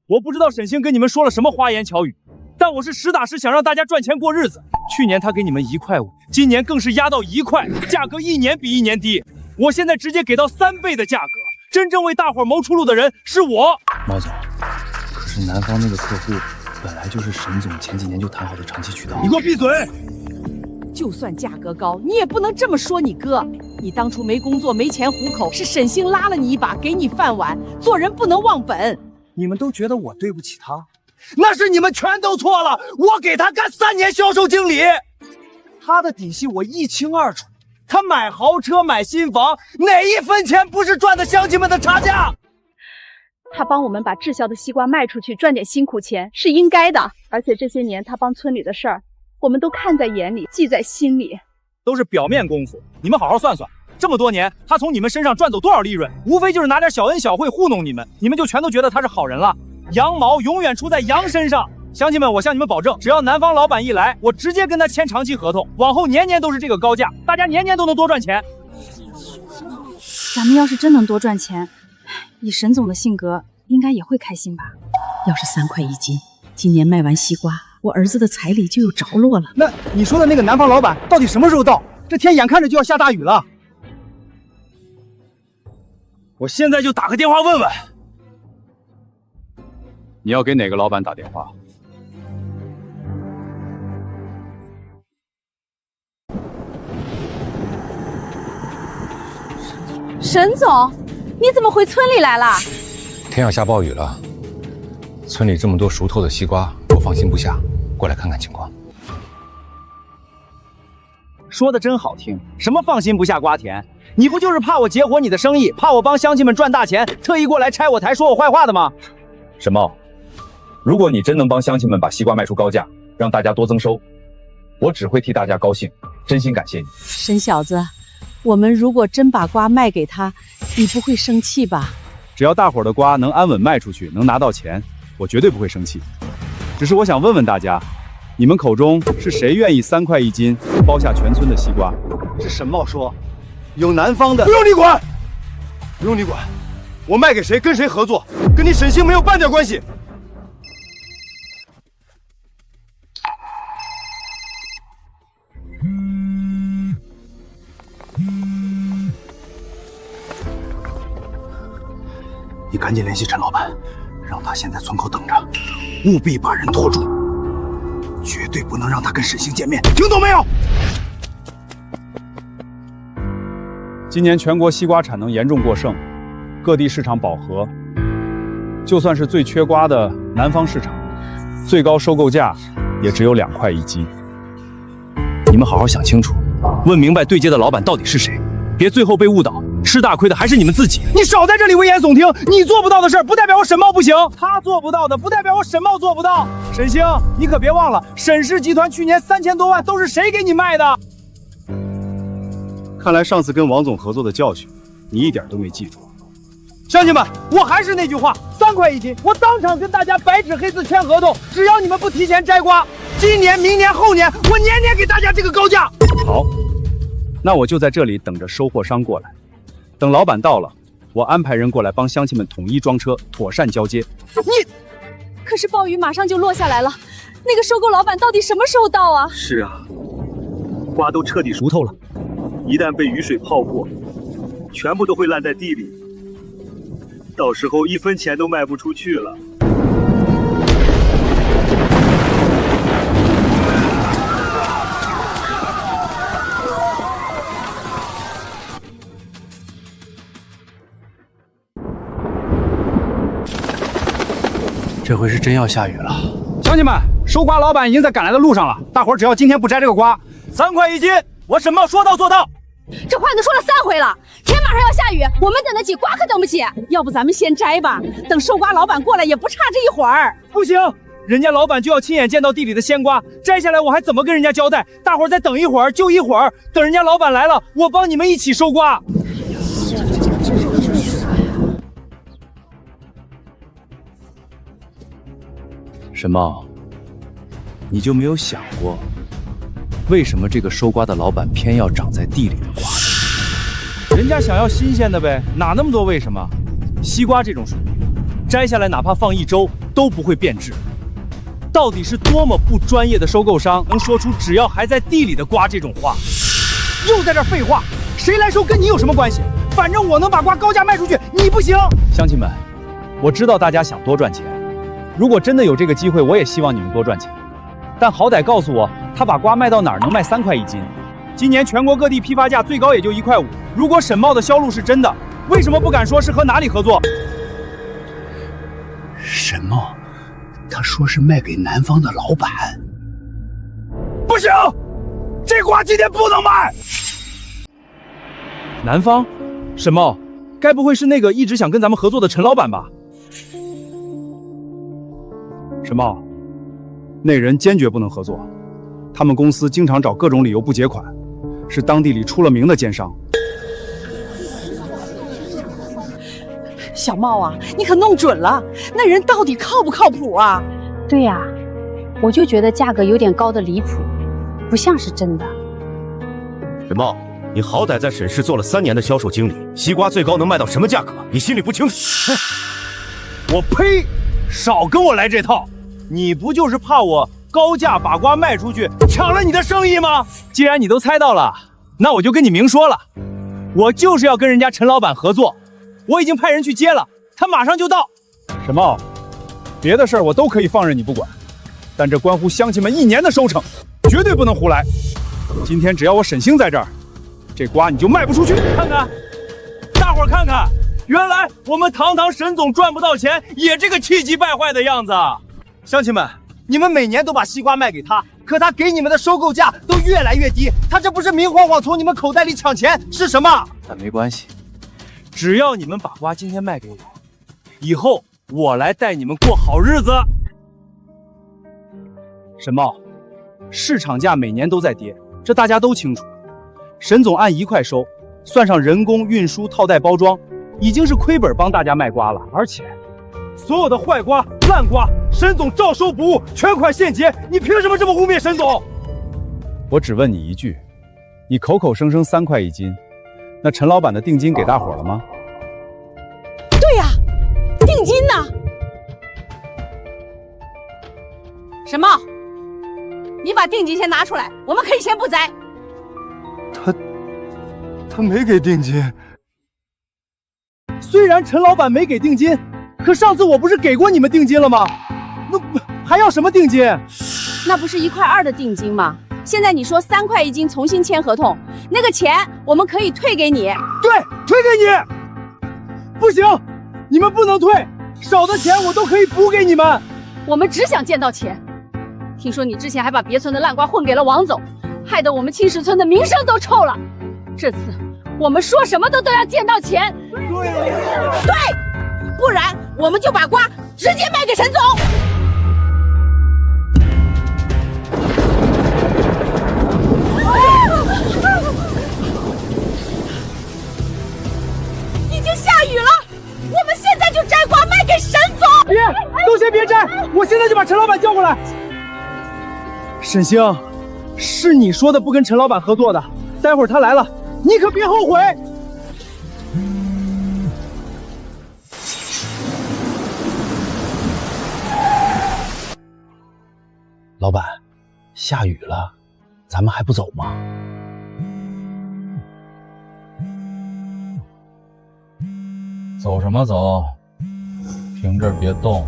[SPEAKER 1] 我不知道沈星跟你们说了什么花言巧语，但我是实打实想让大家赚钱过日子。去年他给你们1块5，今年更是压到1块，价格1年比1年低。我现在直接给到3倍的价格，真正为大伙谋出路的人是我。
[SPEAKER 4] 毛总，可是南方那个客户本来就是沈总前几年就谈好的长期渠道。
[SPEAKER 2] 你给我闭嘴！
[SPEAKER 15] 就算价格高，你也不能这么说你哥。你当初没工作没钱糊口，是沈星拉了你一把，给你饭碗。做人不能忘本。
[SPEAKER 10] 你们都觉得我对不起他？
[SPEAKER 2] 那是你们全都错了，我给他干3年销售经理，
[SPEAKER 10] 他的底细我一清二楚。他买豪车买新房，
[SPEAKER 2] 哪一分钱不是赚的乡亲们的差价？
[SPEAKER 18] 他帮我们把滞销的西瓜卖出去，赚点辛苦钱是应该的。而且这些年他帮村里的事儿，我们都看在眼里，记在心里。
[SPEAKER 1] 都是表面功夫，你们好好算算，这么多年他从你们身上赚走多少利润？无非就是拿点小恩小惠糊弄你们，你们就全都觉得他是好人了。羊毛永远出在羊身上。乡亲们，我向你们保证，只要南方老板一来，我直接跟他签长期合同，往后年年都是这个高价，大家年年都能多赚钱。
[SPEAKER 18] 咱们要是真能多赚钱，以沈总的性格，应该也会开心吧？
[SPEAKER 15] 要是3块1斤，今年卖完西瓜，我儿子的彩礼就有着落了。
[SPEAKER 10] 那你说的那个南方老板到底什么时候到？这天眼看着就要下大雨了。
[SPEAKER 1] 我现在就打个电话问问。你要给哪个老板打电话？
[SPEAKER 18] 沈总，你怎么回村里来了？
[SPEAKER 17] 天要下暴雨了，村里这么多熟透的西瓜，我放心不下，过来看看情况。
[SPEAKER 10] 说的真好听，什么放心不下瓜田？你不就是怕我结活你的生意，怕我帮乡亲们赚大钱，特意过来拆我台说我坏话的吗？
[SPEAKER 4] 沈茂，如果你真能帮乡亲们把西瓜卖出高价，让大家多增收，我只会替大家高兴，真心感谢你。
[SPEAKER 15] 沈小子，我们如果真把瓜卖给他，你不会生气吧？
[SPEAKER 1] 只要大伙儿的瓜能安稳卖出去，能拿到钱，我绝对不会生气。只是我想问问大家，你们口中是谁愿意3块1斤包下全村的西瓜？
[SPEAKER 2] 是沈茂说，有南方的。
[SPEAKER 7] 不用你管，不用你管，我卖给谁跟谁合作，跟你沈星没有半点关系。
[SPEAKER 2] 你赶紧联系陈老板，让他先在村口等着，务必把人拖住，绝对不能让他跟沈星见面，听懂没有？
[SPEAKER 1] 今年全国西瓜产能严重过剩，各地市场饱和，就算是最缺瓜的南方市场，最高收购价也只有2块1斤。你们好好想清楚，问明白对接的老板到底是谁，别最后被误导，吃大亏的还是你们自己。
[SPEAKER 10] 你少在这里危言耸听，你做不到的事儿，不代表我沈茂不行；他做不到的，不代表我沈茂做不到。沈星，你可别忘了，沈氏集团去年3000多万都是谁给你卖的？
[SPEAKER 1] 看来上次跟王总合作的教训，你一点都没记住。
[SPEAKER 10] 乡亲们，我还是那句话，3块1斤，我当场跟大家白纸黑字签合同，只要你们不提前摘瓜，今年、明年、后年，我年年给大家这个高价。
[SPEAKER 1] 好，那我就在这里等着收货商过来，等老板到了，我安排人过来帮乡亲们统一装车，妥善交接。
[SPEAKER 18] 可是暴雨马上就落下来了，那个收购老板到底什么时候到啊？
[SPEAKER 20] 是啊，瓜都彻底熟透了，一旦被雨水泡过，全部都会烂在地里，到时候1分钱都卖不出去了。
[SPEAKER 10] 这回是真要下雨了。乡亲们，收瓜老板已经在赶来的路上了，大伙儿只要今天不摘这个瓜，3块1斤，我沈茂说到做到。
[SPEAKER 9] 这话你都说了3回了，天马上要下雨，我们等得起，瓜可等不起。
[SPEAKER 15] 要不咱们先摘吧，等收瓜老板过来也不差这一会儿。
[SPEAKER 10] 不行，人家老板就要亲眼见到地里的鲜瓜，摘下来我还怎么跟人家交代？大伙儿再等一会儿，就一会儿，等人家老板来了，我帮你们一起收瓜。
[SPEAKER 1] 沈茂，你就没有想过，为什么这个收瓜的老板偏要长在地里的瓜呢？人家想要新鲜的呗，哪那么多为什么？西瓜这种水果，摘下来哪怕放1周都不会变质。到底是多么不专业的收购商，能说出只要还在地里的瓜这种话？又在这废话，谁来收跟你有什么关系？反正我能把瓜高价卖出去，你不行。乡亲们，我知道大家想多赚钱。如果真的有这个机会，我也希望你们多赚钱，但好歹告诉我，他把瓜卖到哪儿能卖3块1斤？今年全国各地批发价最高也就1块5。如果沈茂的销路是真的，为什么不敢说是和哪里合作？
[SPEAKER 2] 沈茂，他说是卖给南方的老板。
[SPEAKER 7] 不行，这瓜今天不能卖。
[SPEAKER 1] 南方？沈茂，该不会是那个一直想跟咱们合作的陈老板吧？沈茂，那人坚决不能合作，他们公司经常找各种理由不结款，是当地里出了名的奸商。
[SPEAKER 15] 小茂啊，你可弄准了，那人到底靠不靠谱啊？
[SPEAKER 13] 对呀，我就觉得价格有点高的离谱，不像是真的。
[SPEAKER 20] 沈茂，你好歹在沈氏做了3年的销售经理，西瓜最高能卖到什么价格？你心里不清楚？
[SPEAKER 1] 我呸！少跟我来这套！你不就是怕我高价把瓜卖出去，抢了你的生意吗？既然你都猜到了，那我就跟你明说了，我就是要跟人家陈老板合作，我已经派人去接了，他马上就到。
[SPEAKER 2] 沈茂，别的事儿我都可以放任你不管，但这关乎乡亲们1年的收成，绝对不能胡来。今天只要我沈星在这儿，这瓜你就卖不出去。
[SPEAKER 1] 看看，大伙儿看看，原来我们堂堂沈总赚不到钱，也这个气急败坏的样子。
[SPEAKER 10] 乡亲们，你们每年都把西瓜卖给他，可他给你们的收购价都越来越低，他这不是明晃晃从你们口袋里抢钱是什么？
[SPEAKER 1] 但没关系，只要你们把瓜今天卖给我，以后我来带你们过好日子。
[SPEAKER 4] 沈茂，市场价每年都在跌，这大家都清楚。沈总按1块收，算上人工、运输、套袋、包装，已经是亏本帮大家卖瓜了。而且，
[SPEAKER 2] 所有的坏瓜、烂瓜，沈总照收不误，全款现结。你凭什么这么污蔑沈总？
[SPEAKER 4] 我只问你一句，你口口声声3块1斤，那陈老板的定金给大伙了吗？
[SPEAKER 9] 对呀，定金呢？沈茂，你把定金先拿出来，我们可以先不摘。
[SPEAKER 14] 他没给定金。
[SPEAKER 4] 虽然陈老板没给定金，可上次我不是给过你们定金了吗？那还要什么定金？
[SPEAKER 18] 那不是1块2的定金吗？现在你说3块1斤重新签合同，那个钱我们可以退给你。
[SPEAKER 4] 对，退给你。不行，你们不能退，少的钱我都可以补给你们。
[SPEAKER 18] 我们只想见到钱。听说你之前还把别村的烂瓜混给了王总，害得我们青石村的名声都臭了。这次我们说什么都要见到钱。
[SPEAKER 9] 对，不然我们就把瓜直接卖给沈总。已经下雨了，我们现在就摘瓜卖给沈总。
[SPEAKER 4] 别，都先别摘，我现在就把陈老板叫过来。沈星，是你说的不跟陈老板合作的，待会儿他来了，你可别后悔。
[SPEAKER 12] 老板，下雨了，咱们还不走吗？
[SPEAKER 3] 走什么走？停这儿别动。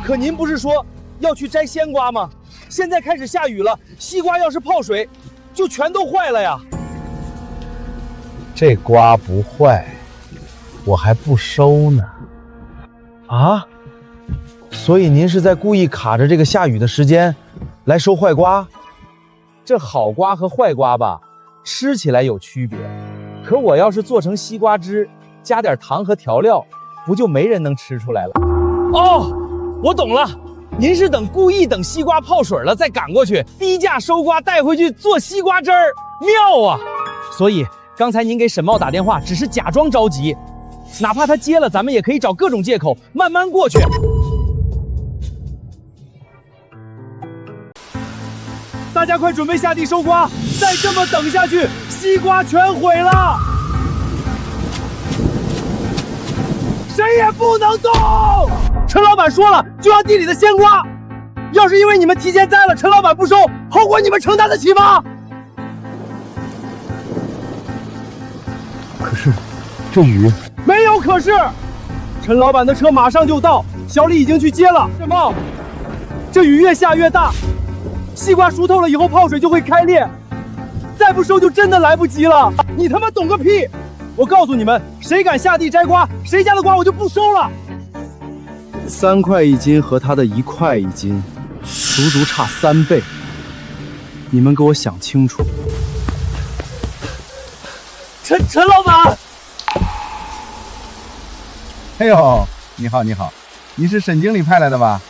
[SPEAKER 4] 可您不是说要去摘鲜瓜吗？现在开始下雨了，西瓜要是泡水，就全都坏了呀。
[SPEAKER 12] 这瓜不坏，我还不收呢。啊？所以您是在故意卡着这个下雨的时间来收坏瓜？
[SPEAKER 4] 这好瓜和坏瓜吧，吃起来有区别，可我要是做成西瓜汁，加点糖和调料，不就没人能吃出来了？哦，我懂了。您是故意等西瓜泡水了再赶过去，低价收瓜带回去做西瓜汁儿，妙啊！所以刚才您给沈茂打电话只是假装着急，哪怕他接了，咱们也可以找各种借口慢慢过去。大家快准备下地收瓜，再这么等下去，西瓜全毁了，谁也不能动！陈老板说了，就要地里的鲜瓜。要是因为你们提前摘了，陈老板不收，后果你们承担得起吗？
[SPEAKER 12] 可是，这雨
[SPEAKER 4] 没有可是。陈老板的车马上就到，小李已经去接了。沈茂，这雨越下越大，西瓜熟透了以后泡水就会开裂，再不收就真的来不及了。你他妈懂个屁！我告诉你们，谁敢下地摘瓜，谁家的瓜我就不收了。3块1斤和他的1块1斤，足足差3倍。你们给我想清楚。陈老板，
[SPEAKER 2] 哎呦，你好，你是沈经理派来的吧？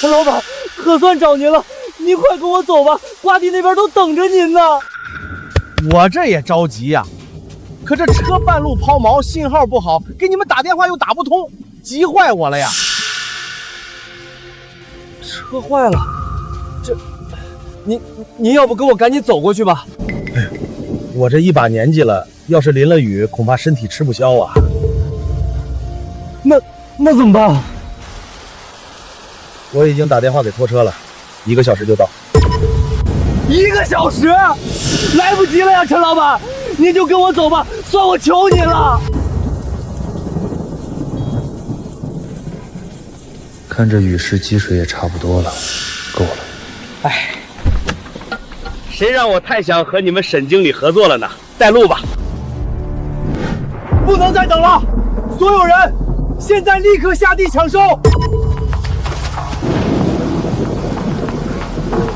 [SPEAKER 11] 陈老板，可算找您了，您快跟我走吧，瓜地那边都等着您呢。
[SPEAKER 4] 我这也着急呀，可这车半路抛锚，信号不好，给你们打电话又打不通，急坏我了呀。
[SPEAKER 11] 车坏了，您要不跟我赶紧走过去吧？
[SPEAKER 12] 我这一把年纪了，要是淋了雨，恐怕身体吃不消啊。
[SPEAKER 11] 那怎么办？
[SPEAKER 12] 我已经打电话给拖车了，1个小时就到。
[SPEAKER 11] 1个小时，来不及了呀，陈老板，您就跟我走吧，算我求你了。
[SPEAKER 12] 看这雨势积水也差不多了，够了。
[SPEAKER 1] 哎，谁让我太想和你们沈经理合作了呢？带路吧！
[SPEAKER 11] 不能再等了，所有人，现在立刻下地抢收！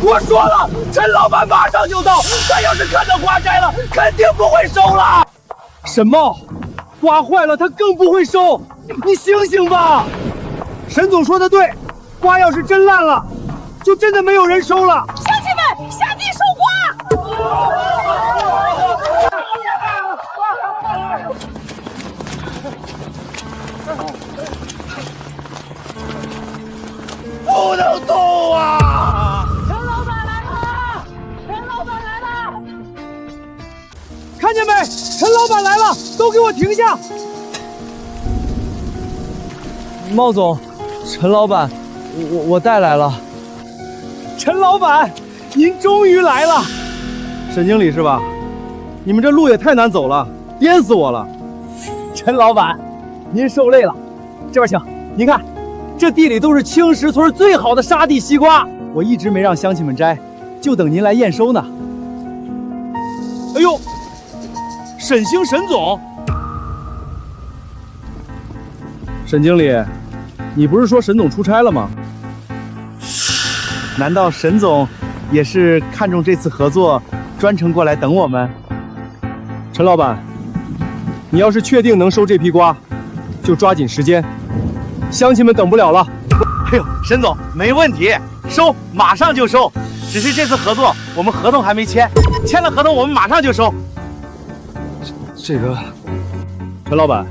[SPEAKER 11] 我说了，陈老板马上就到，他要是看到瓜摘了，肯定不会收了。
[SPEAKER 1] 沈茂，瓜坏了他更不会收，你醒醒吧！
[SPEAKER 2] 沈总说的对，瓜要是真烂了，就真的没有人收了。
[SPEAKER 9] 乡亲们，下地收瓜！
[SPEAKER 2] 不能动啊！
[SPEAKER 11] 陈老板来了！陈老板来了！
[SPEAKER 2] 看见没？陈老板来了，都给我停下！
[SPEAKER 1] 茂总，陈老板，我带来了。
[SPEAKER 2] 陈老板，您终于来了。
[SPEAKER 1] 沈经理是吧？你们这路也太难走了，淹死我了。
[SPEAKER 11] 陈老板，您受累了，这边请。您看，这地里都是青石村最好的沙地西瓜，
[SPEAKER 1] 我一直没让乡亲们摘，就等您来验收呢。
[SPEAKER 2] 哎呦，沈星沈总，
[SPEAKER 1] 沈经理，你不是说沈总出差了吗？难道沈总也是看中这次合作，专程过来等我们？陈老板，你要是确定能收这批瓜，就抓紧时间，乡亲们等不了了。
[SPEAKER 2] 哎呦，沈总没问题，收，马上就收。只是这次合作我们合同还没签，签了合同我们马上就收。
[SPEAKER 1] 这个，陈老板，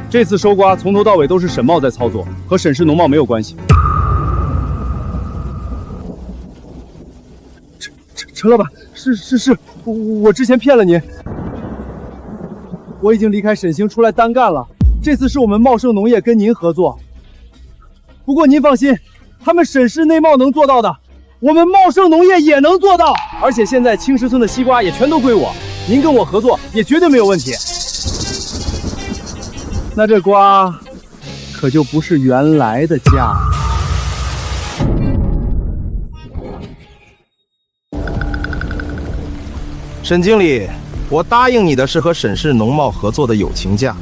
[SPEAKER 1] 这次收瓜从头到尾都是沈茂在操作，和沈氏农贸没有关系。陈老板，是，我之前骗了您，我已经离开沈星出来单干了。这次是我们茂盛农业跟您合作，不过您放心，他们沈氏内贸能做到的，我们茂盛农业也能做到。而且现在青石村的西瓜也全都归我，您跟我合作也绝对没有问题。那这瓜可就不是原来的价了。
[SPEAKER 21] 沈经理，我答应你的是和沈氏农贸合作的友情价，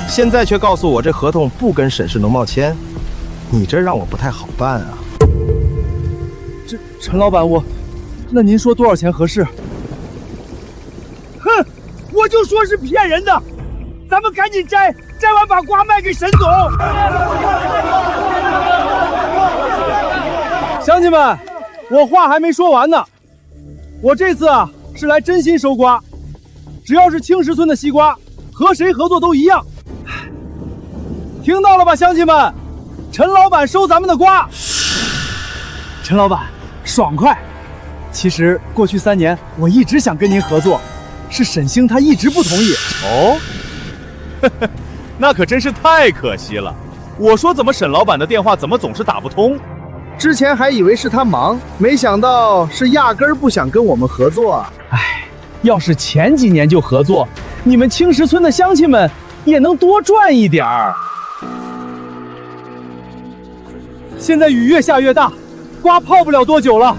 [SPEAKER 21] 现在却告诉我这合同不跟沈氏农贸签，你这让我不太好办啊。
[SPEAKER 1] 这陈老板，那您说多少钱合适？
[SPEAKER 2] 哼，我就说是骗人的，咱们赶紧摘，摘完把瓜卖给沈总。
[SPEAKER 1] 乡亲们，我话还没说完呢，我这次啊是来真心收瓜，只要是青石村的西瓜，和谁合作都一样。听到了吧，乡亲们？陈老板收咱们的瓜。陈老板，爽快！其实过去3年，我一直想跟您合作，是沈星他一直不同意。
[SPEAKER 7] 哦，那可真是太可惜了。我说怎么沈老板的电话怎么总是打不通？
[SPEAKER 12] 之前还以为是他忙，没想到是压根儿不想跟我们合作啊！
[SPEAKER 1] 哎，要是前几年就合作，你们青石村的乡亲们也能多赚一点儿。现在雨越下越大，瓜泡不了多久了，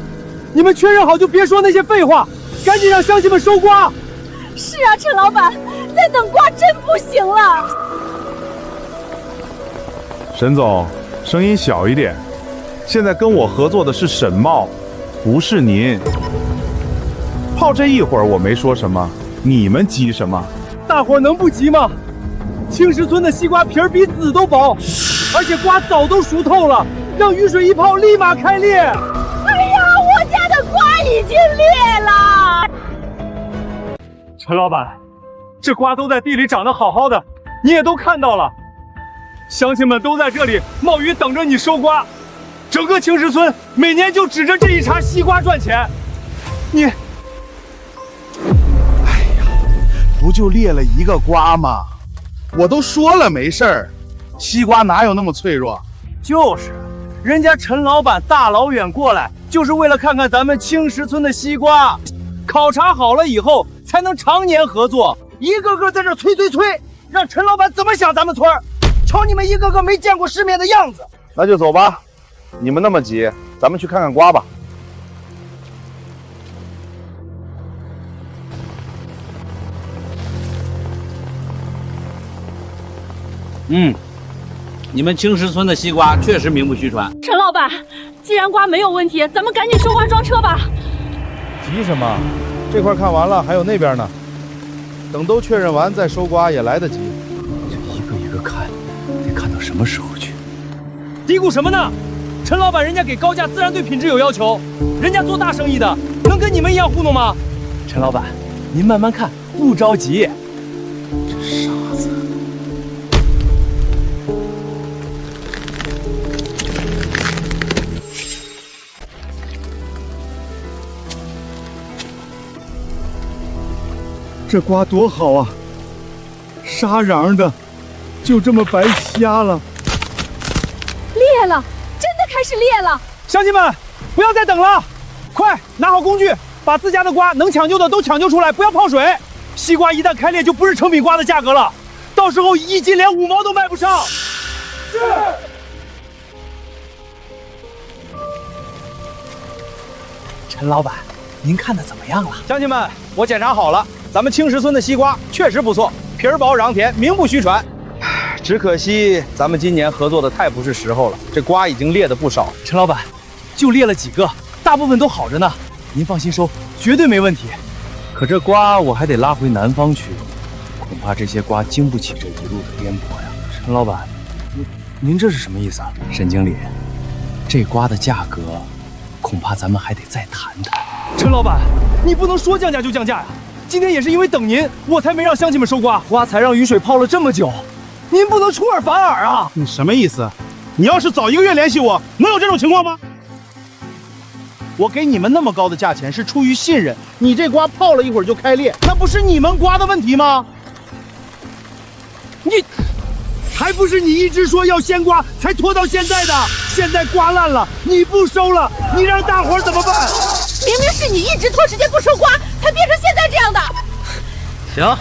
[SPEAKER 1] 你们确认好就别说那些废话，赶紧让乡亲们收瓜。
[SPEAKER 9] 是啊，陈老板，再等瓜真不行了。
[SPEAKER 2] 沈总，声音小一点。现在跟我合作的是沈茂，不是您。泡这一会儿我没说什么，你们急什么？
[SPEAKER 1] 大伙能不急吗？青石村的西瓜皮儿比籽都薄，而且瓜早都熟透了，让雨水一泡立马开裂。
[SPEAKER 9] 哎呀，我家的瓜已经裂了。
[SPEAKER 11] 陈老板，这瓜都在地里长得好好的，你也都看到了，乡亲们都在这里冒雨等着你收瓜。整个青石村每年就指着这一茬西瓜赚钱，你，哎
[SPEAKER 2] 呀，不就裂了一个瓜吗？我都说了没事儿，西瓜哪有那么脆弱？
[SPEAKER 11] 就是，人家陈老板大老远过来，
[SPEAKER 1] 就是为了看看咱们青石村的西瓜，考察好了以后才能常年合作。
[SPEAKER 10] 一个个在这催，让陈老板怎么想咱们村？瞧你们一个个没见过世面的样子。
[SPEAKER 21] 那就走吧，你们那么急，咱们去看看瓜吧。
[SPEAKER 7] 你们青石村的西瓜确实名不虚传。
[SPEAKER 18] 陈老板，既然瓜没有问题，咱们赶紧收瓜装车吧。
[SPEAKER 12] 急什么？这块看完了，还有那边呢。等都确认完再收瓜也来得及。
[SPEAKER 3] 这一个一个看，得看到什么时候去？
[SPEAKER 1] 嘀咕什么呢？陈老板人家给高价，自然对品质有要求。人家做大生意的，能跟你们一样糊弄吗？陈老板，您慢慢看，不着急。
[SPEAKER 3] 这傻子。
[SPEAKER 2] 这瓜多好啊，沙瓤的，就这么白瞎了。
[SPEAKER 18] 裂了，真的开始裂了！
[SPEAKER 1] 乡亲们，不要再等了，快拿好工具，把自家的瓜能抢救的都抢救出来，不要泡水。西瓜一旦开裂，就不是成品瓜的价格了，到时候1斤连5毛都卖不上。是。陈老板，您看的怎么样了？乡亲们，我检查好了，咱们青石村的西瓜确实不错，皮儿薄瓤甜，名不虚传。只可惜咱们今年合作的太不是时候了，这瓜已经裂得不少。陈老板，就裂了几个，大部分都好着呢，您放心收，绝对没问题。可这瓜我还得拉回南方去，恐怕这些瓜经不起这一路的颠簸呀。陈老板，您这是什么意思啊？沈经理，这瓜的价格，恐怕咱们还得再谈谈。陈老板，你不能说降价就降价呀！今天也是因为等您，我才没让乡亲们收瓜，瓜才让雨水泡了这么久。您不能出尔反尔啊！
[SPEAKER 2] 你什么意思？你要是早1个月联系我，能有这种情况吗？
[SPEAKER 10] 我给你们那么高的价钱是出于信任，你这瓜泡了一会儿就开裂，那不是你们瓜的问题吗？
[SPEAKER 2] 你还不是你一直说要鲜瓜才拖到现在的？现在瓜烂了，你不收了，你让大伙怎么办？
[SPEAKER 9] 明明是你一直拖时间不收瓜，才变成现在这样的。
[SPEAKER 6] 行，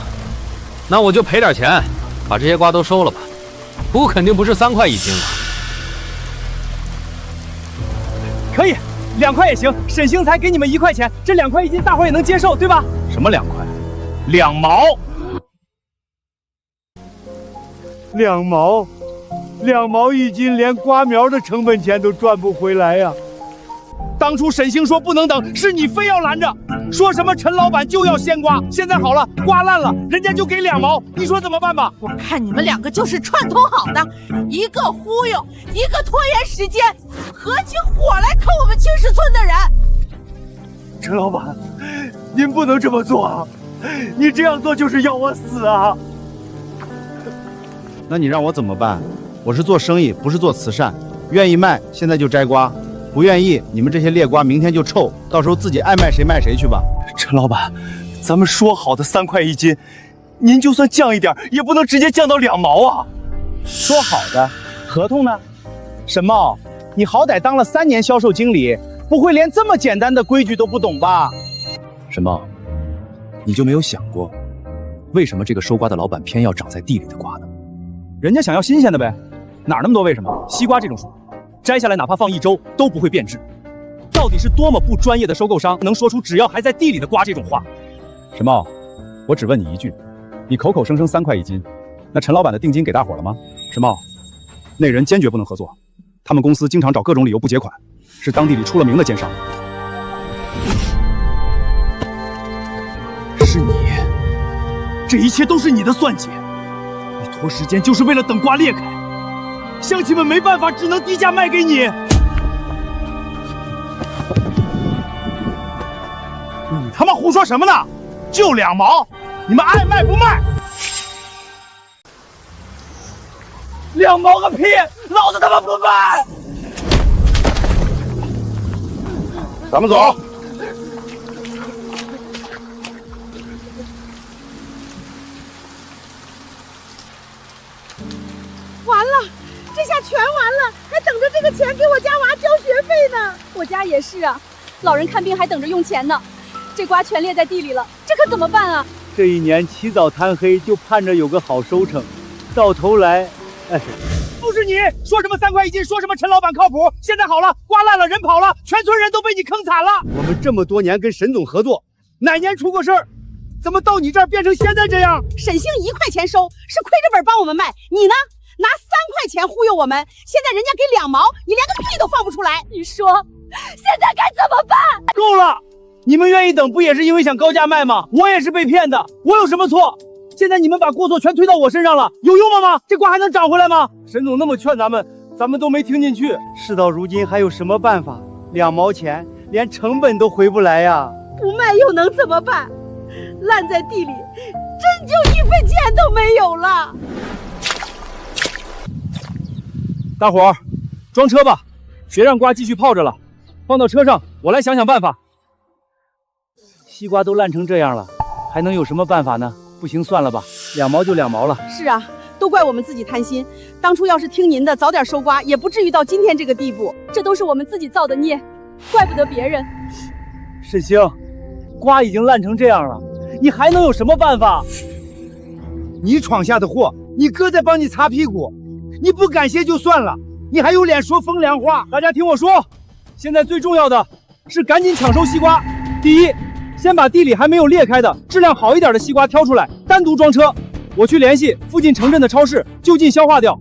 [SPEAKER 6] 那我就赔点钱，把这些瓜都收了吧。不过肯定不是3块1斤了。
[SPEAKER 1] 可以，2块也行。沈兴才给你们1块钱，这2块1斤大伙也能接受，对吧？
[SPEAKER 2] 什么2块？2毛？2毛，2毛1斤，连瓜苗的成本钱都赚不回来呀！当初沈兴说不能等，是你非要拦着，说什么陈老板就要鲜瓜。现在好了，瓜烂了，人家就给2毛，你说怎么办吧？
[SPEAKER 9] 我看你们2个就是串通好的，一个忽悠，一个拖延时间，合起伙来坑我们青石村的人。
[SPEAKER 2] 陈老板，您不能这么做啊！你这样做就是要我死啊！
[SPEAKER 10] 那你让我怎么办？我是做生意，不是做慈善。愿意卖，现在就摘瓜。不愿意，你们这些劣瓜明天就臭，到时候自己爱卖谁卖谁去吧。
[SPEAKER 1] 陈老板，咱们说好的3块1斤，您就算降一点，也不能直接降到2毛啊！
[SPEAKER 10] 说好的，合同呢？沈茂，你好歹当了3年销售经理，不会连这么简单的规矩都不懂吧？
[SPEAKER 4] 沈茂，你就没有想过，为什么这个收瓜的老板偏要长在地里的瓜呢？
[SPEAKER 1] 人家想要新鲜的呗，哪那么多为什么？西瓜这种树，摘下来哪怕放1周都不会变质。到底是多么不专业的收购商，能说出只要还在地里的瓜这种话？
[SPEAKER 4] 沈茂，我只问你一句，你口口声声3块1斤，那陈老板的定金给大伙了吗？沈茂，那人坚决不能合作，他们公司经常找各种理由不结款，是当地里出了名的奸商。
[SPEAKER 1] 是你，这一切都是你的算计，你拖时间就是为了等瓜裂开。乡亲们没办法，只能低价卖给你。
[SPEAKER 2] 你他妈胡说什么呢？就2毛，你们爱卖不卖
[SPEAKER 1] ？2毛个屁！老子他妈不卖！
[SPEAKER 2] 咱们走。
[SPEAKER 9] 完了，这下全完了，还等着这个钱给我家娃交学费呢。
[SPEAKER 18] 我家也是啊，老人看病还等着用钱呢，这瓜全裂在地里了，这可怎么办啊？
[SPEAKER 2] 这一年起早贪黑，就盼着有个好收成，到头来，都是你说什么3块1斤，说什么陈老板靠谱，现在好了，瓜烂了，人跑了，全村人都被你坑惨了。我们这么多年跟沈总合作，哪年出过事儿？怎么到你这儿变成现在这样？
[SPEAKER 15] 沈星1块钱收，是亏着本帮我们卖，你呢？拿3块钱忽悠我们，现在人家给2毛，你连个屁都放不出来。
[SPEAKER 18] 你说现在该怎么办？
[SPEAKER 2] 够了！你们愿意等，不也是因为想高价卖吗？我也是被骗的，我有什么错？现在你们把过错全推到我身上了，有用了吗？这瓜还能长回来吗？沈总那么劝咱们都没听进去。事到如今还有什么办法？2毛钱，连成本都回不来呀！
[SPEAKER 15] 不卖又能怎么办？烂在地里，真就1分钱都没有了。
[SPEAKER 4] 大伙儿，装车吧，别让瓜继续泡着了，放到车上，我来想想办法。
[SPEAKER 2] 西瓜都烂成这样了，还能有什么办法呢？不行，算了吧，2毛就2毛了。
[SPEAKER 15] 是啊，都怪我们自己贪心，当初要是听您的，早点收瓜，也不至于到今天这个地步。
[SPEAKER 18] 这都是我们自己造的孽，怪不得别人。
[SPEAKER 2] 沈星，瓜已经烂成这样了，你还能有什么办法？你闯下的祸，你哥在帮你擦屁股，你不感谢就算了，你还有脸说风凉话？
[SPEAKER 4] 大家听我说，现在最重要的是赶紧抢收西瓜。第一，先把地里还没有裂开的质量好一点的西瓜挑出来，单独装车。我去联系附近城镇的超市，就近消化掉。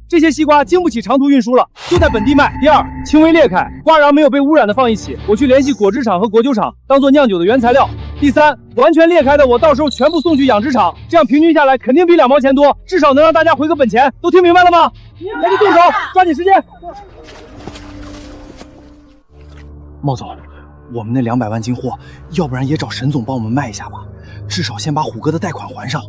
[SPEAKER 4] 这些西瓜经不起长途运输了，就在本地卖。第二，轻微裂开，瓜瓤没有被污染的放一起，我去联系果汁厂和果酒厂，当做酿酒的原材料。第三，完全裂开的我到时候全部送去养殖场，这样平均下来肯定比2毛钱多，至少能让大家回个本钱。都听明白了吗？赶紧动手，抓紧时间。
[SPEAKER 1] 茂总，我们那200万斤货，要不然也找沈总帮我们卖一下吧，至少先把虎哥的贷款还上。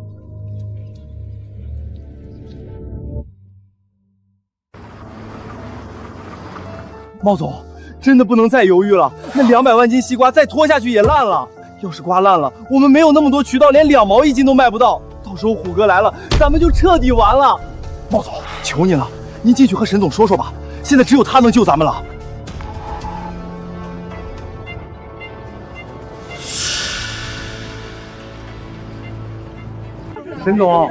[SPEAKER 2] 茂总，真的不能再犹豫了，那200万斤西瓜再拖下去也烂了。要是瓜烂了，我们没有那么多渠道，连2毛1斤都卖不到，到时候虎哥来了，咱们就彻底完了。
[SPEAKER 1] 茂总，求您了，您进去和沈总说说吧，现在只有他能救咱们了。
[SPEAKER 2] 沈总，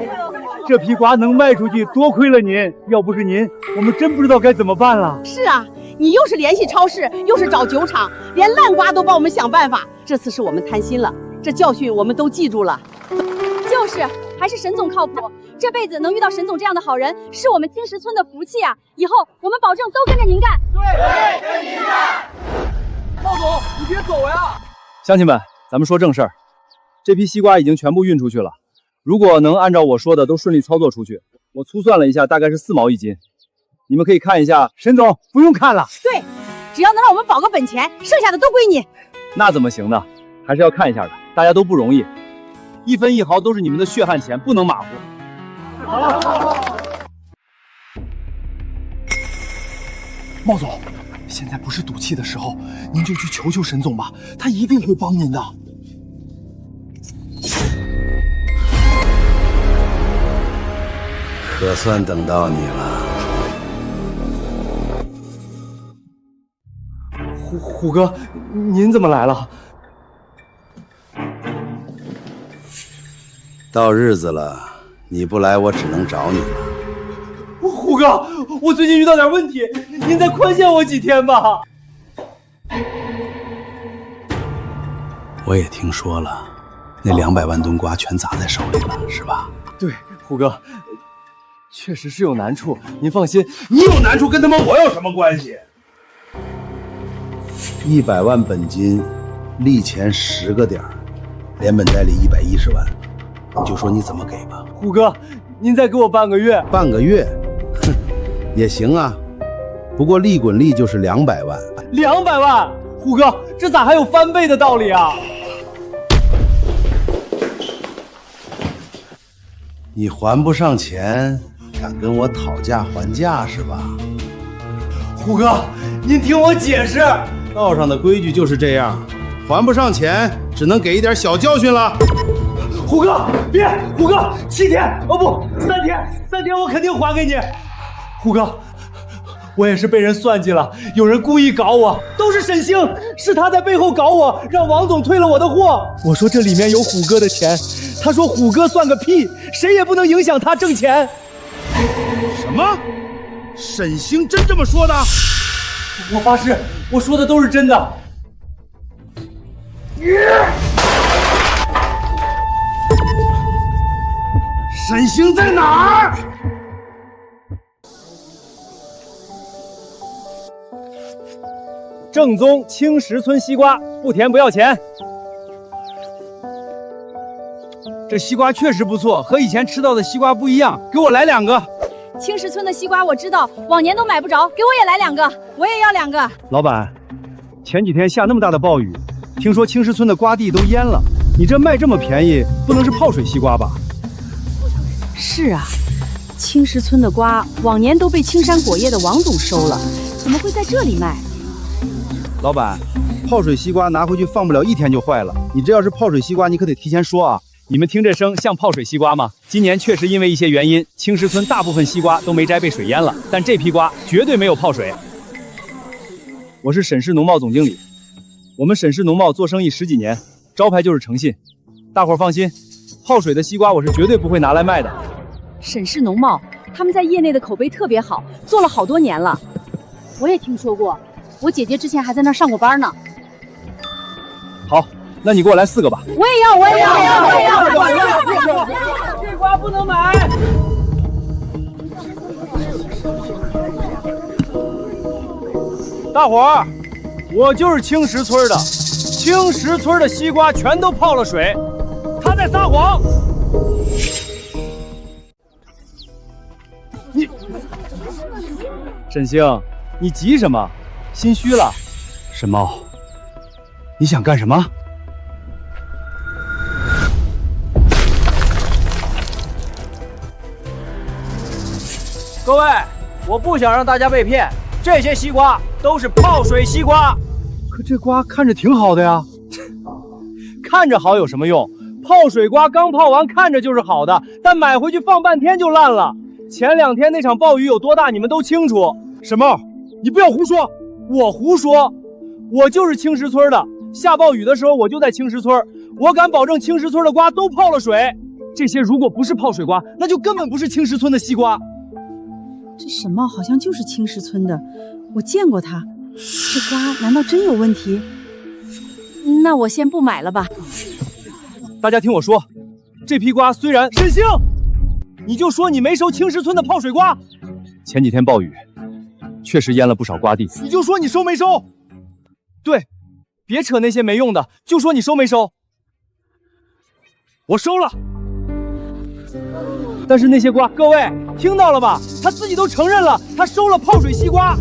[SPEAKER 2] 这批瓜能卖出去，多亏了您，要不是您，我们真不知道该怎么办了。
[SPEAKER 15] 是啊，你又是联系超市，又是找酒厂，连烂瓜都帮我们想办法。这次是我们贪心了，这教训我们都记住了。
[SPEAKER 18] 就是，还是沈总靠谱，这辈子能遇到沈总这样的好人，是我们青石村的福气啊！以后我们保证都跟着您干。
[SPEAKER 4] 对，跟您干。茂总，你别走呀！
[SPEAKER 1] 乡亲们，咱们说正事儿，这批西瓜已经全部运出去了。如果能按照我说的都顺利操作出去，我粗算了一下，大概是4毛1斤。你们可以看一下。
[SPEAKER 2] 沈总，不用看了。
[SPEAKER 15] 对，只要能让我们保个本钱，剩下的都归你。
[SPEAKER 1] 那怎么行呢？还是要看一下的，大家都不容易，1分1毫都是你们的血汗钱，不能马虎。
[SPEAKER 2] 茂总，现在不是赌气的时候，您就去求求沈总吧，他一定会帮您的。
[SPEAKER 8] 可算等到你了，
[SPEAKER 2] 虎哥，您怎么来了？
[SPEAKER 8] 到日子了，你不来我只能找你了。
[SPEAKER 2] 虎哥，我最近遇到点问题，您再宽限我几天吧。
[SPEAKER 8] 我也听说了，那200万吨瓜全砸在手里了，是吧？
[SPEAKER 2] 对，虎哥，确实是有难处，您放心。你有难处跟他妈我有什么关系
[SPEAKER 8] ？100万本金，利钱10个点，连本带利110万，你就说你怎么给吧。
[SPEAKER 2] 虎哥，您再给我半个月。
[SPEAKER 8] 半个月，哼，也行啊。不过利滚利就是200万。
[SPEAKER 2] 200万，虎哥，这咋还有翻倍的道理啊？
[SPEAKER 8] 你还不上钱，敢跟我讨价还价是吧？
[SPEAKER 2] 虎哥，您听我解释，
[SPEAKER 8] 道上的规矩就是这样，还不上钱，只能给一点小教训了。
[SPEAKER 2] 虎哥，别，虎哥，7天，哦不，3天，我肯定还给你。虎哥，
[SPEAKER 1] 我也是被人算计了，有人故意搞我，都是沈星，是他在背后搞我，让王总退了我的货。我说这里面有虎哥的钱，他说虎哥算个屁，谁也不能影响他挣钱。
[SPEAKER 7] 什么？沈星真这么说的？
[SPEAKER 1] 我发誓，我说的都是真的。
[SPEAKER 7] 沈星在哪儿？
[SPEAKER 1] 正宗青石村西瓜，不甜不要钱。
[SPEAKER 7] 这西瓜确实不错，和以前吃到的西瓜不一样，给我来2个。
[SPEAKER 18] 青石村的西瓜我知道，往年都买不着，给我也来2个，我也要2个。
[SPEAKER 2] 老板，前几天下那么大的暴雨，听说青石村的瓜地都淹了，你这卖这么便宜，不能是泡水西瓜吧？
[SPEAKER 15] 是啊，青石村的瓜往年都被青山果业的王总收了，怎么会在这里卖？
[SPEAKER 2] 老板，泡水西瓜拿回去放不了1天就坏了，你这要是泡水西瓜，你可得提前说啊。
[SPEAKER 1] 你们听这声像泡水西瓜吗？今年确实因为一些原因，青石村大部分西瓜都没摘被水淹了，但这批瓜绝对没有泡水。我是沈氏农贸总经理，我们沈氏农贸做生意10几年，招牌就是诚信。大伙儿放心，泡水的西瓜我是绝对不会拿来卖的。
[SPEAKER 15] 沈氏农贸他们在业内的口碑特别好，做了好多年了。
[SPEAKER 18] 我也听说过，我姐姐之前还在那儿上过班呢。
[SPEAKER 1] 好，那你给我来4个吧。
[SPEAKER 18] 我也要，我也要，我也要，
[SPEAKER 1] 我也要！这瓜不能买。大伙儿，我就是青石村的，青石村的西瓜全都泡了水，他在撒谎。你，沈星，你急什么？心虚了？
[SPEAKER 7] 沈茂，你想干什么？
[SPEAKER 1] 各位，我不想让大家被骗，这些西瓜都是泡水西瓜。
[SPEAKER 2] 可这瓜看着挺好的呀。
[SPEAKER 1] 看着好有什么用？泡水瓜刚泡完，看着就是好的，但买回去放半天就烂了。前2天那场暴雨有多大，你们都清楚。
[SPEAKER 2] 沈茂，你不要胡说。
[SPEAKER 1] 我胡说，我就是青石村的。下暴雨的时候我就在青石村，我敢保证青石村的瓜都泡了水。这些如果不是泡水瓜，那就根本不是青石村的西瓜。
[SPEAKER 15] 这沈茂好像就是青石村的，我见过他。这瓜难道真有问题？那我先不买了吧。
[SPEAKER 1] 大家听我说，这批瓜虽然……沈星，你就说你没收青石村的泡水瓜。前几天暴雨，确实淹了不少瓜地，你就说你收没收？对，别扯那些没用的，就说你收没收。我收了。但是那些瓜，各位听到了吧？他自己都承认了，他收了泡水西瓜。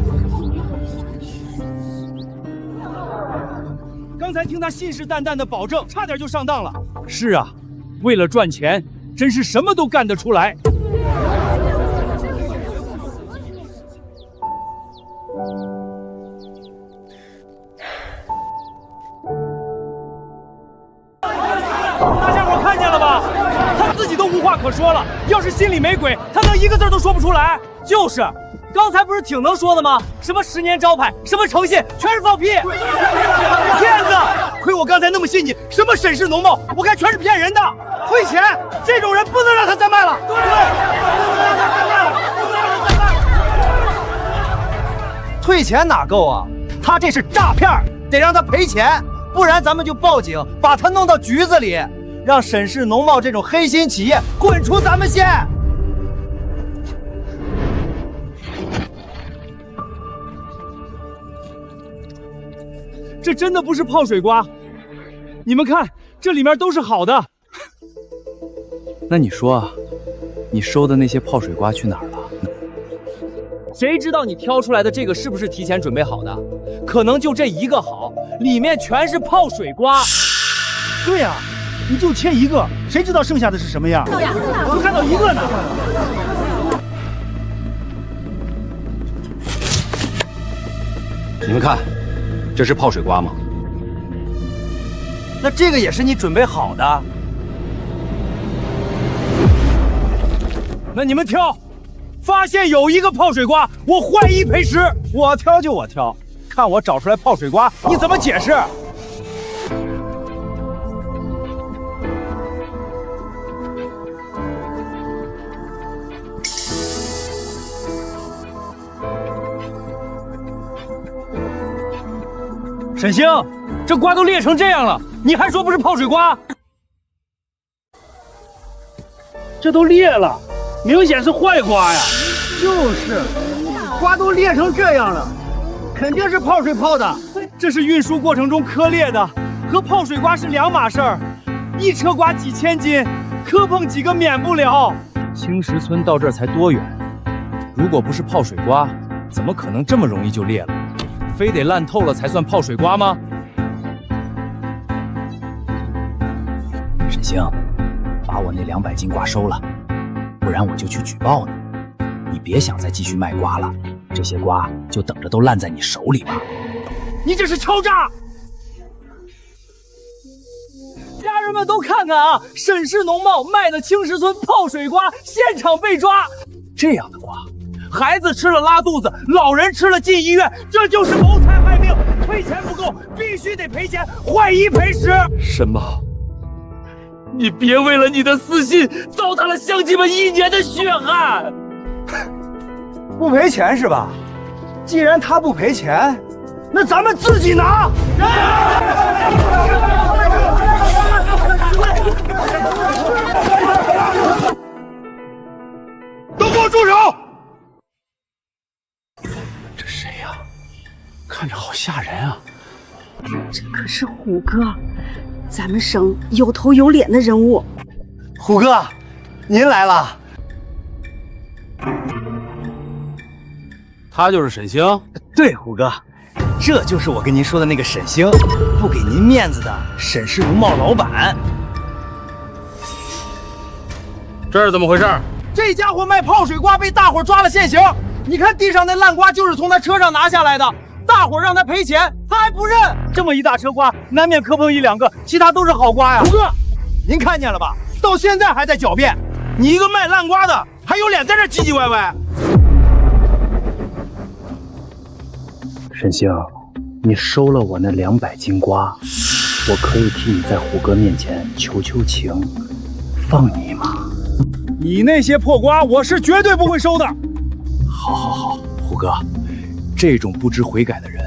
[SPEAKER 1] 刚才听他信誓旦旦的保证，差点就上当了。是啊，为了赚钱，真是什么都干得出来。大家伙看见了吧？他自己都无话可说了，要是心里没鬼，他能1个字都说不出来。就是，刚才不是挺能说的吗？什么10年招牌，什么诚信，全是放屁，骗子！亏我刚才那么信你，什么沈氏农贸，我看全是骗人的。退钱，这种人不能让他再卖了。对，不能让他再卖了，不能让他再卖了。
[SPEAKER 10] 退钱哪够啊？他这是诈骗，得让他赔钱，不然咱们就报警，把他弄到局子里，让沈氏农贸这种黑心企业滚出咱们县。
[SPEAKER 1] 这真的不是泡水瓜，你们看，这里面都是好的。那你说啊，你收的那些泡水瓜去哪儿了？谁知道你挑出来的这个是不是提前准备好的？可能就这一个好，里面全是泡水瓜。
[SPEAKER 2] 对呀，你就切1个，谁知道剩下的是什么样？我就看到1个呢。
[SPEAKER 6] 你们看，这是泡水瓜吗？
[SPEAKER 10] 那这个也是你准备好的？
[SPEAKER 1] 那你们挑，
[SPEAKER 2] 发现有一个泡水瓜，我换1赔10。我挑就我挑，看我找出来泡水瓜，你怎么解释？沈星，这瓜都裂成这样了，你还说不是泡水瓜？
[SPEAKER 11] 这都裂了，明显是坏瓜呀！
[SPEAKER 2] 就是，瓜都裂成这样了，肯定是泡水泡的。这是运输过程中磕裂的，和泡水瓜是两码事儿。一车瓜几千斤，磕碰几个免不了。
[SPEAKER 4] 青石村到这儿才多远？如果不是泡水瓜，怎么可能这么容易就裂了？非得烂透了才算泡水瓜吗？
[SPEAKER 1] 沈星，把我那200斤瓜收了，不然我就去举报你。你别想再继续卖瓜了，这些瓜就等着都烂在你手里吧。
[SPEAKER 2] 你这是敲诈！家人们都看看啊，沈氏农贸卖的青石村泡水瓜现场被抓，这样的瓜，孩子吃了拉肚子，老人吃了进医院，这就是谋财害命，赔钱不够，必须得赔钱，换1赔10。
[SPEAKER 11] 沈茂，你别为了你的私心糟蹋了乡亲们1年的血汗。
[SPEAKER 10] 不赔钱是吧？既然他不赔钱，那咱们自己拿。
[SPEAKER 2] 都给我住手！
[SPEAKER 10] 这谁呀？看着好吓人啊！
[SPEAKER 15] 这可是虎哥，咱们省有头有脸的人物。
[SPEAKER 10] 虎哥，您来了。
[SPEAKER 6] 他就是沈星？
[SPEAKER 10] 对，虎哥，这就是我跟您说的那个沈星，不给您面子的沈氏农贸老板。
[SPEAKER 6] 这是怎么回事？
[SPEAKER 10] 这家伙卖泡水瓜被大伙抓了现行，你看地上那烂瓜就是从他车上拿下来的，大伙让他赔钱，他还不认。
[SPEAKER 2] 这么一大车瓜，难免磕碰1、2个，其他都是好瓜呀。
[SPEAKER 10] 虎哥，您看见了吧？到现在还在狡辩，你一个卖烂瓜的，还有脸在这唧唧歪歪？
[SPEAKER 1] 沈星，你收了我那200斤瓜，我可以替你在虎哥面前求求情，放你吗？
[SPEAKER 2] 你那些破瓜，我是绝对不会收的。
[SPEAKER 1] 好，好，好，虎哥，这种不知悔改的人，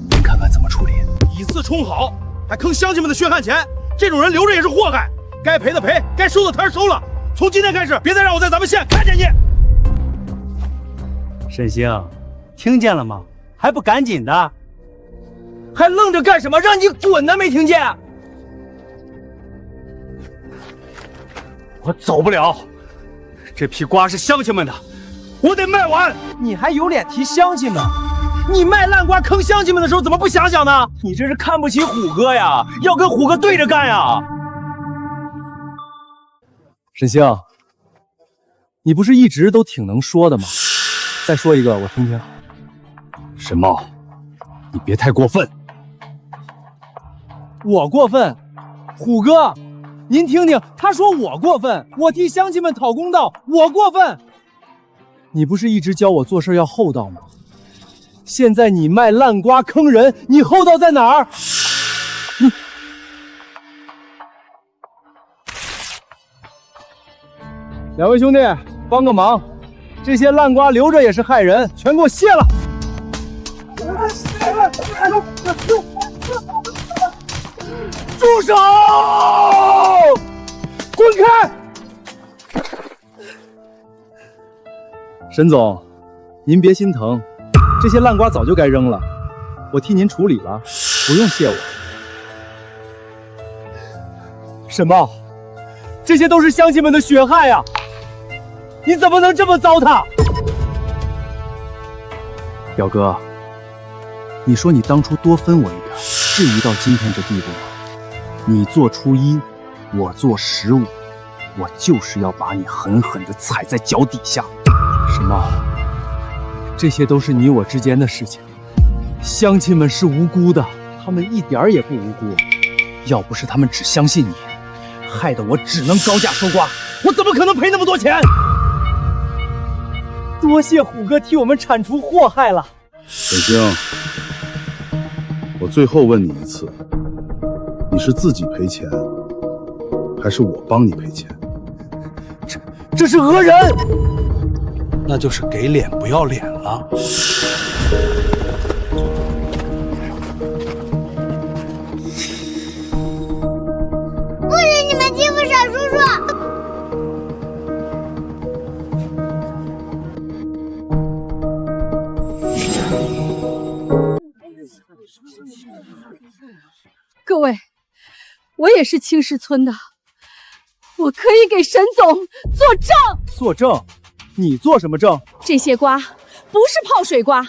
[SPEAKER 1] 您看看怎么处理？
[SPEAKER 2] 以次充好，还坑乡亲们的血汗钱，这种人留着也是祸害。该赔的赔，该收的摊收了。从今天开始，别再让我在咱们县看见你。
[SPEAKER 10] 沈星，听见了吗？还不赶紧的！还愣着干什么？让你滚呢！没听见？
[SPEAKER 2] 我走不了，这批瓜是乡亲们的，我得卖完。
[SPEAKER 10] 你还有脸提乡亲们？你卖烂瓜坑乡亲们的时候，怎么不想想呢？你这是看不起虎哥呀？要跟虎哥对着干呀！
[SPEAKER 4] 沈星，你不是一直都挺能说的吗？再说一个我听听。
[SPEAKER 6] 沈茂，你别太过分。
[SPEAKER 2] 我过分？虎哥，您听听，他说我过分，我替乡亲们讨公道，我过分。
[SPEAKER 4] 你不是一直教我做事要厚道吗？现在你卖烂瓜坑人，你厚道在哪儿？
[SPEAKER 2] 两位兄弟，帮个忙，这些烂瓜留着也是害人，全给我卸了！住手！滚开！
[SPEAKER 4] 沈总，您别心疼，这些烂瓜早就该扔了，我替您处理了，不用谢我。
[SPEAKER 2] 沈茂，这些都是乡亲们的血汗呀！你怎么能这么糟蹋？
[SPEAKER 1] 表哥，你说你当初多分我一点，至于到今天这地步吗？你做初1，我做15，我就是要把你狠狠地踩在脚底下。
[SPEAKER 4] 沈茂，这些都是你我之间的事情，乡亲们是无辜的，他们一点也不无辜。
[SPEAKER 1] 要不是他们只相信你，害得我只能高价收瓜，
[SPEAKER 2] 我怎么可能赔那么多钱？
[SPEAKER 1] 多谢虎哥替我们铲除祸害了。
[SPEAKER 8] 沈星，我最后问你一次，你是自己赔钱，还是我帮你赔钱？
[SPEAKER 1] 这是讹人！
[SPEAKER 8] 那就是给脸不要脸了。
[SPEAKER 19] 不许你们欺负沈叔叔！
[SPEAKER 18] 各位，我也是青石村的，我可以给沈总作证。
[SPEAKER 1] 作证？你做什么证？
[SPEAKER 18] 这些瓜不是泡水瓜，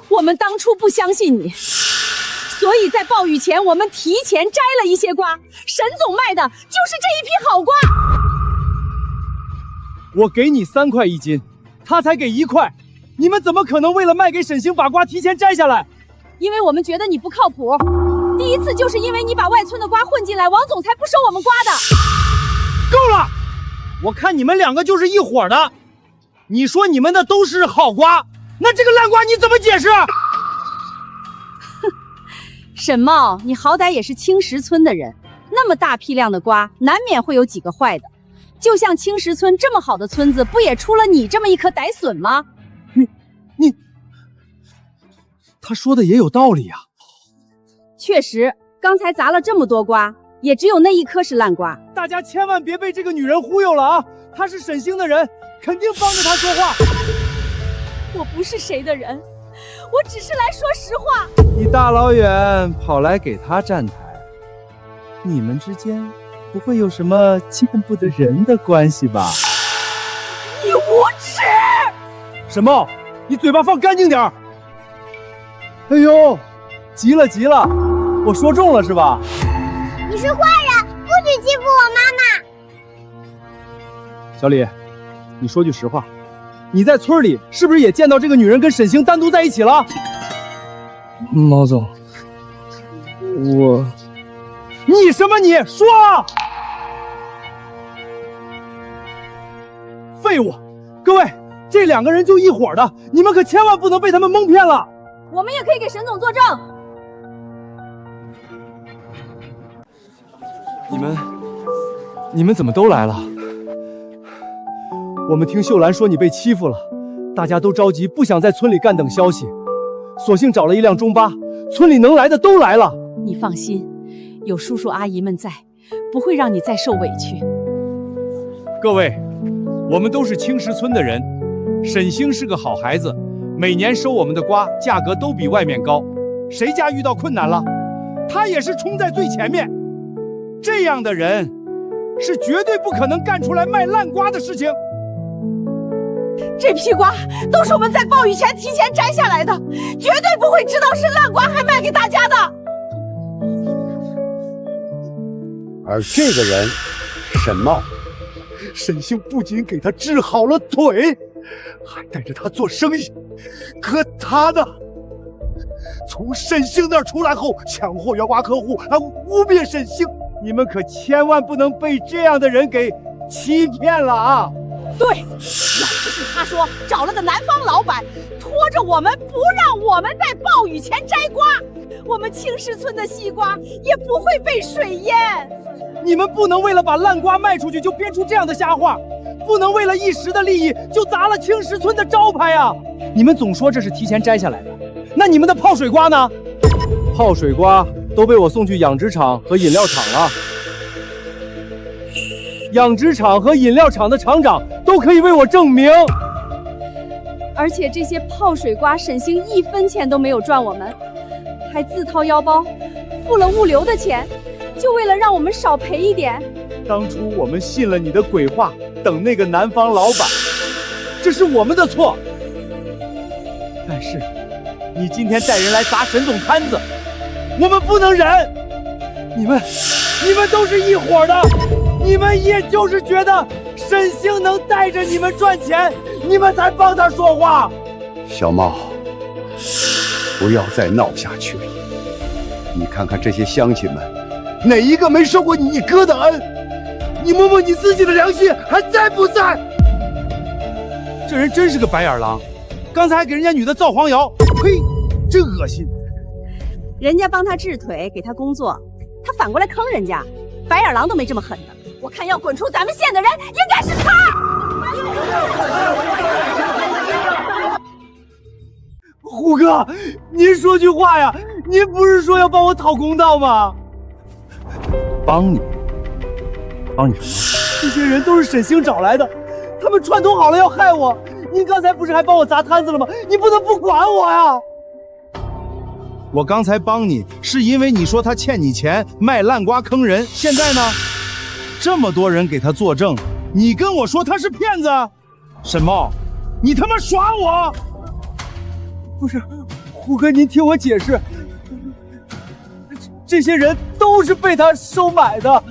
[SPEAKER 18] 我们当初不相信你，所以在暴雨前我们提前摘了一些瓜。沈总卖的就是这一批好瓜。
[SPEAKER 1] 我给你3块1斤，他才给1块，你们怎么可能为了卖给沈星把瓜提前摘下来？
[SPEAKER 18] 因为我们觉得你不靠谱。第一次就是因为你把外村的瓜混进来，王总才不收我们瓜的。
[SPEAKER 1] 够了！我看你们2个就是一伙的。你说你们的都是好瓜，那这个烂瓜你怎么解释？
[SPEAKER 18] 沈茂，你好歹也是青石村的人，那么大批量的瓜，难免会有几个坏的。就像青石村这么好的村子，不也出了你这么一颗歹笋吗？
[SPEAKER 1] 你，他说的也有道理呀。
[SPEAKER 18] 确实，刚才砸了这么多瓜，也只有那一颗是烂瓜。
[SPEAKER 1] 大家千万别被这个女人忽悠了啊！她是沈星的人，肯定帮着她说话。
[SPEAKER 18] 我不是谁的人，我只是来说实话。
[SPEAKER 4] 你大老远跑来给她站台，你们之间不会有什么见不得人的关系吧？
[SPEAKER 18] 你无耻！
[SPEAKER 1] 沈茂，你嘴巴放干净点儿。
[SPEAKER 4] 哎呦，急了急了，我说中了是吧？
[SPEAKER 19] 你是坏人，不许欺负我妈
[SPEAKER 1] 妈！小李，你说句实话，你在村里是不是也见到这个女人跟沈星单独在一起了？
[SPEAKER 4] 毛总，
[SPEAKER 1] 你什么你说啊！废物！各位，这2个人就一伙的，你们可千万不能被他们蒙骗了。
[SPEAKER 18] 我们也可以给沈总作证。
[SPEAKER 1] 你们怎么都来了？我们听秀兰说你被欺负了，大家都着急，不想在村里干等消息，索性找了一辆中巴，村里能来的都来了。
[SPEAKER 15] 你放心，有叔叔阿姨们在，不会让你再受委屈。
[SPEAKER 2] 各位，我们都是青石村的人，沈星是个好孩子，每年收我们的瓜价格都比外面高，谁家遇到困难了，他也是冲在最前面。这样的人是绝对不可能干出来卖烂瓜的事情。
[SPEAKER 15] 这批瓜都是我们在暴雨前提前摘下来的，绝对不会知道是烂瓜还卖给大家的。
[SPEAKER 14] 而这个人，沈茂，沈星不仅给他治好了腿，还带着他做生意。可他呢？从沈星那儿出来后，抢货要挖客户，还污蔑沈星。
[SPEAKER 2] 你们可千万不能被这样的人给欺骗了啊！
[SPEAKER 15] 对，要不是他说找了个南方老板拖着我们，不让我们在暴雨前摘瓜，我们青石村的西瓜也不会被水淹。
[SPEAKER 1] 你们不能为了把烂瓜卖出去就编出这样的瞎话，不能为了一时的利益就砸了青石村的招牌啊！你们总说这是提前摘下来的，那你们的泡水瓜呢？泡水瓜都被我送去养殖场和饮料厂了。养殖场和饮料厂的厂长都可以为我证明。
[SPEAKER 18] 而且这些泡水瓜，沈星1分钱都没有赚我们，还自掏腰包付了物流的钱，就为了让我们少赔一点。
[SPEAKER 2] 当初我们信了你的鬼话，等那个南方老板，这是我们的错。但是你今天带人来砸沈总摊子，我们不能忍。你们都是一伙的，你们也就是觉得沈星能带着你们赚钱，你们才帮他说话。
[SPEAKER 14] 小茂，不要再闹下去了。你看看这些乡亲们，哪一个没受过你哥的恩？你摸摸你自己的良心还在不在？
[SPEAKER 2] 这人真是个白眼狼，刚才还给人家女的造黄谣，呸，真恶心。
[SPEAKER 15] 人家帮他治腿，给他工作，他反过来坑人家，白眼狼都没这么狠的。我看要滚出咱们县的人，应该是他。
[SPEAKER 2] 虎哥，您说句话呀！您不是说要帮我讨公道吗？
[SPEAKER 1] 帮你？帮你什么？
[SPEAKER 2] 这些人都是沈星找来的，他们串通好了要害我。您刚才不是还帮我砸摊子了吗？你不能不管我呀！我刚才帮你，是因为你说他欠你钱，卖烂瓜坑人。现在呢，这么多人给他作证，你跟我说他是骗子？沈茂，你他妈耍我！不是，虎哥，您听我解释，这些人都是被他收买的。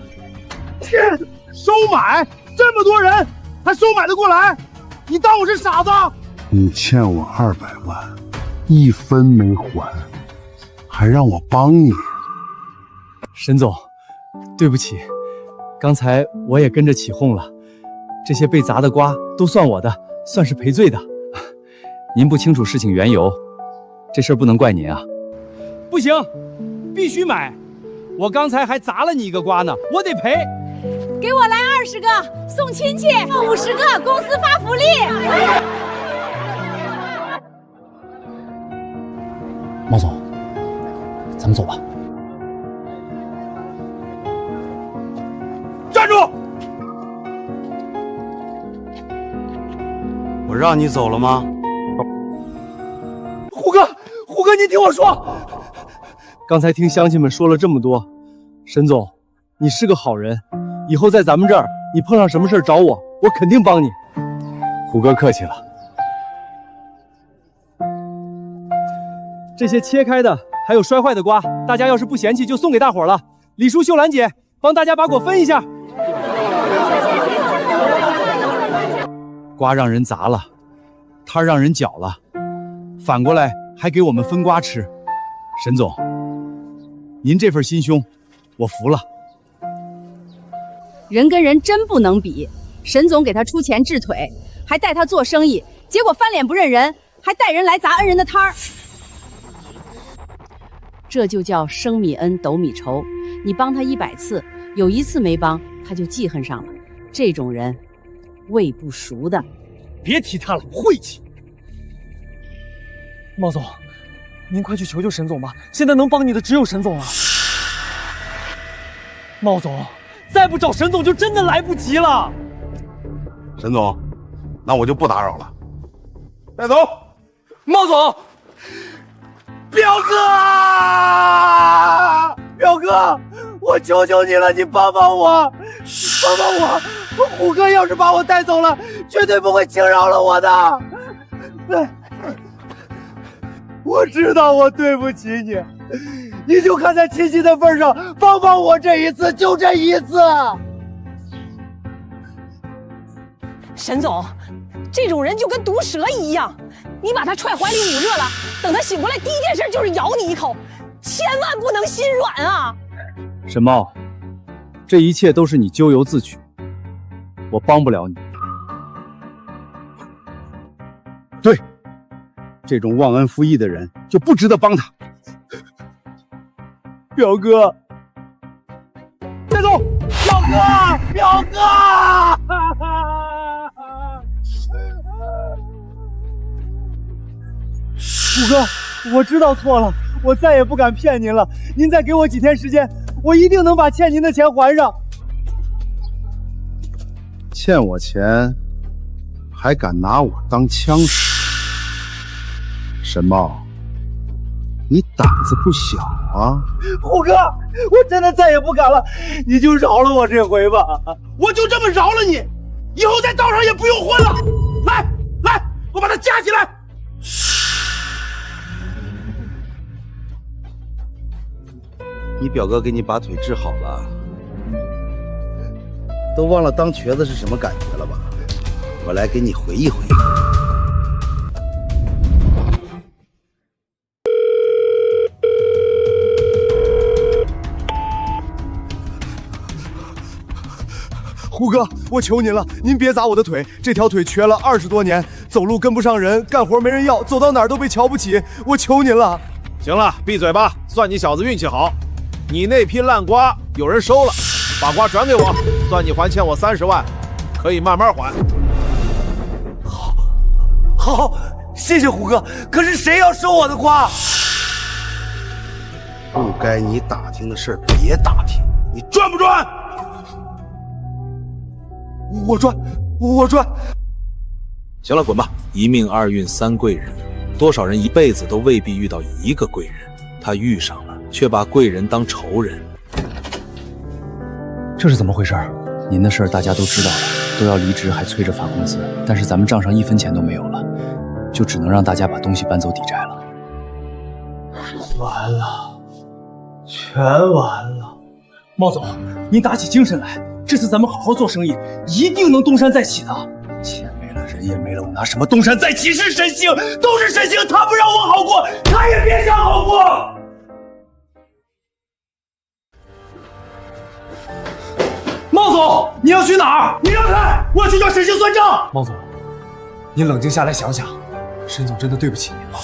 [SPEAKER 2] 天，收买这么多人，还收买得过来？你当我是傻子？
[SPEAKER 14] 你欠我200万，1分没还，还让我帮你。
[SPEAKER 1] 沈总，对不起，刚才我也跟着起哄了，这些被砸的瓜都算我的，算是赔罪的。您不清楚事情缘由，这事儿不能怪您啊。
[SPEAKER 2] 不行，必须买！我刚才还砸了你一个瓜呢，我得赔。
[SPEAKER 9] 给我来20个，送亲戚；50个，公司发福利。
[SPEAKER 1] 毛总，咱们走吧。
[SPEAKER 2] 站住！
[SPEAKER 6] 我让你走了吗？
[SPEAKER 2] 虎哥，您听我说，
[SPEAKER 1] 刚才听乡亲们说了这么多，沈总，你是个好人，以后在咱们这儿，你碰上什么事找我，我肯定帮你。虎哥客气了。这些切开的还有摔坏的瓜，大家要是不嫌弃，就送给大伙了。李叔、秀兰姐，帮大家把果分一下。
[SPEAKER 2] 瓜让人砸了，摊让人搅了，反过来还给我们分瓜吃。沈总，您这份心胸，我服了。
[SPEAKER 18] 人跟人真不能比，沈总给他出钱治腿，还带他做生意，结果翻脸不认人，还带人来砸恩人的摊儿。这就叫升米恩，斗米仇。你帮他100次，有1次没帮，他就记恨上了。这种人，胃不熟的。
[SPEAKER 2] 别提他了，晦气。
[SPEAKER 11] 毛总，您快去求求沈总吧，现在能帮你的只有沈总了。毛总，再不找沈总就真的来不及了。
[SPEAKER 14] 沈总，那我就不打扰了，带走。
[SPEAKER 2] 毛总，表哥，我求求你了，你帮帮我，帮帮我！虎哥要是把我带走了，绝对不会轻饶了我的。我知道我对不起你，你就看在亲戚的份上，帮帮我这一次，就这一次。
[SPEAKER 15] 沈总，这种人就跟毒蛇一样，你把他踹怀里捂热了，等他醒过来，第一件事就是咬你一口，千万不能心软啊！
[SPEAKER 1] 沈茂，这一切都是你咎由自取，我帮不了你。
[SPEAKER 14] 对，这种忘恩负义的人就不值得帮他。
[SPEAKER 2] 表哥，带走！表哥！虎哥，我知道错了，我再也不敢骗您了。您再给我几天时间，我一定能把欠您的钱还上。
[SPEAKER 14] 欠我钱，还敢拿我当枪使？沈茂，你胆子不小啊！
[SPEAKER 2] 虎哥，我真的再也不敢了，你就饶了我这回吧。我就这么饶了你，以后在道上也不用混了。来，我把他架起来。
[SPEAKER 12] 你表哥给你把腿治好了，都忘了当瘸子是什么感觉了吧？我来给你回忆回忆。
[SPEAKER 2] 虎哥，我求您了，您别砸我的腿，这条腿瘸了20多年，
[SPEAKER 12] 走路跟不上人，干活没人要，走到哪儿都被瞧不起。我求您了。
[SPEAKER 21] 行了，闭嘴吧，算你小子运气好。你那批烂瓜有人收了，把瓜转给我，算你还欠我30万，可以慢慢还。
[SPEAKER 10] 好，谢谢虎哥。可是谁要收我的瓜？
[SPEAKER 14] 不该你打听的事别打听，你赚不赚？
[SPEAKER 10] 我赚。
[SPEAKER 21] 行了，滚吧！一命二运三贵人，多少人一辈子都未必遇到一个贵人，他遇上了，却把贵人当仇人。
[SPEAKER 4] 这是怎么回事？您的事儿大家都知道了，都要离职，还催着发工资，但是咱们账上1分钱都没有了，就只能让大家把东西搬走抵债了。
[SPEAKER 1] 完了，全完了！茂总，您打起精神来，这次咱们好好做生意，一定能东山再起的。钱没了，人也没了，我拿什么东山再起？是神星，都是神星，他不让我好过，他也别想好过。茂总，你要去哪儿？你让开！我要去找沈星算账。
[SPEAKER 12] 茂总，您冷静下来想想，沈总真的对不起您了。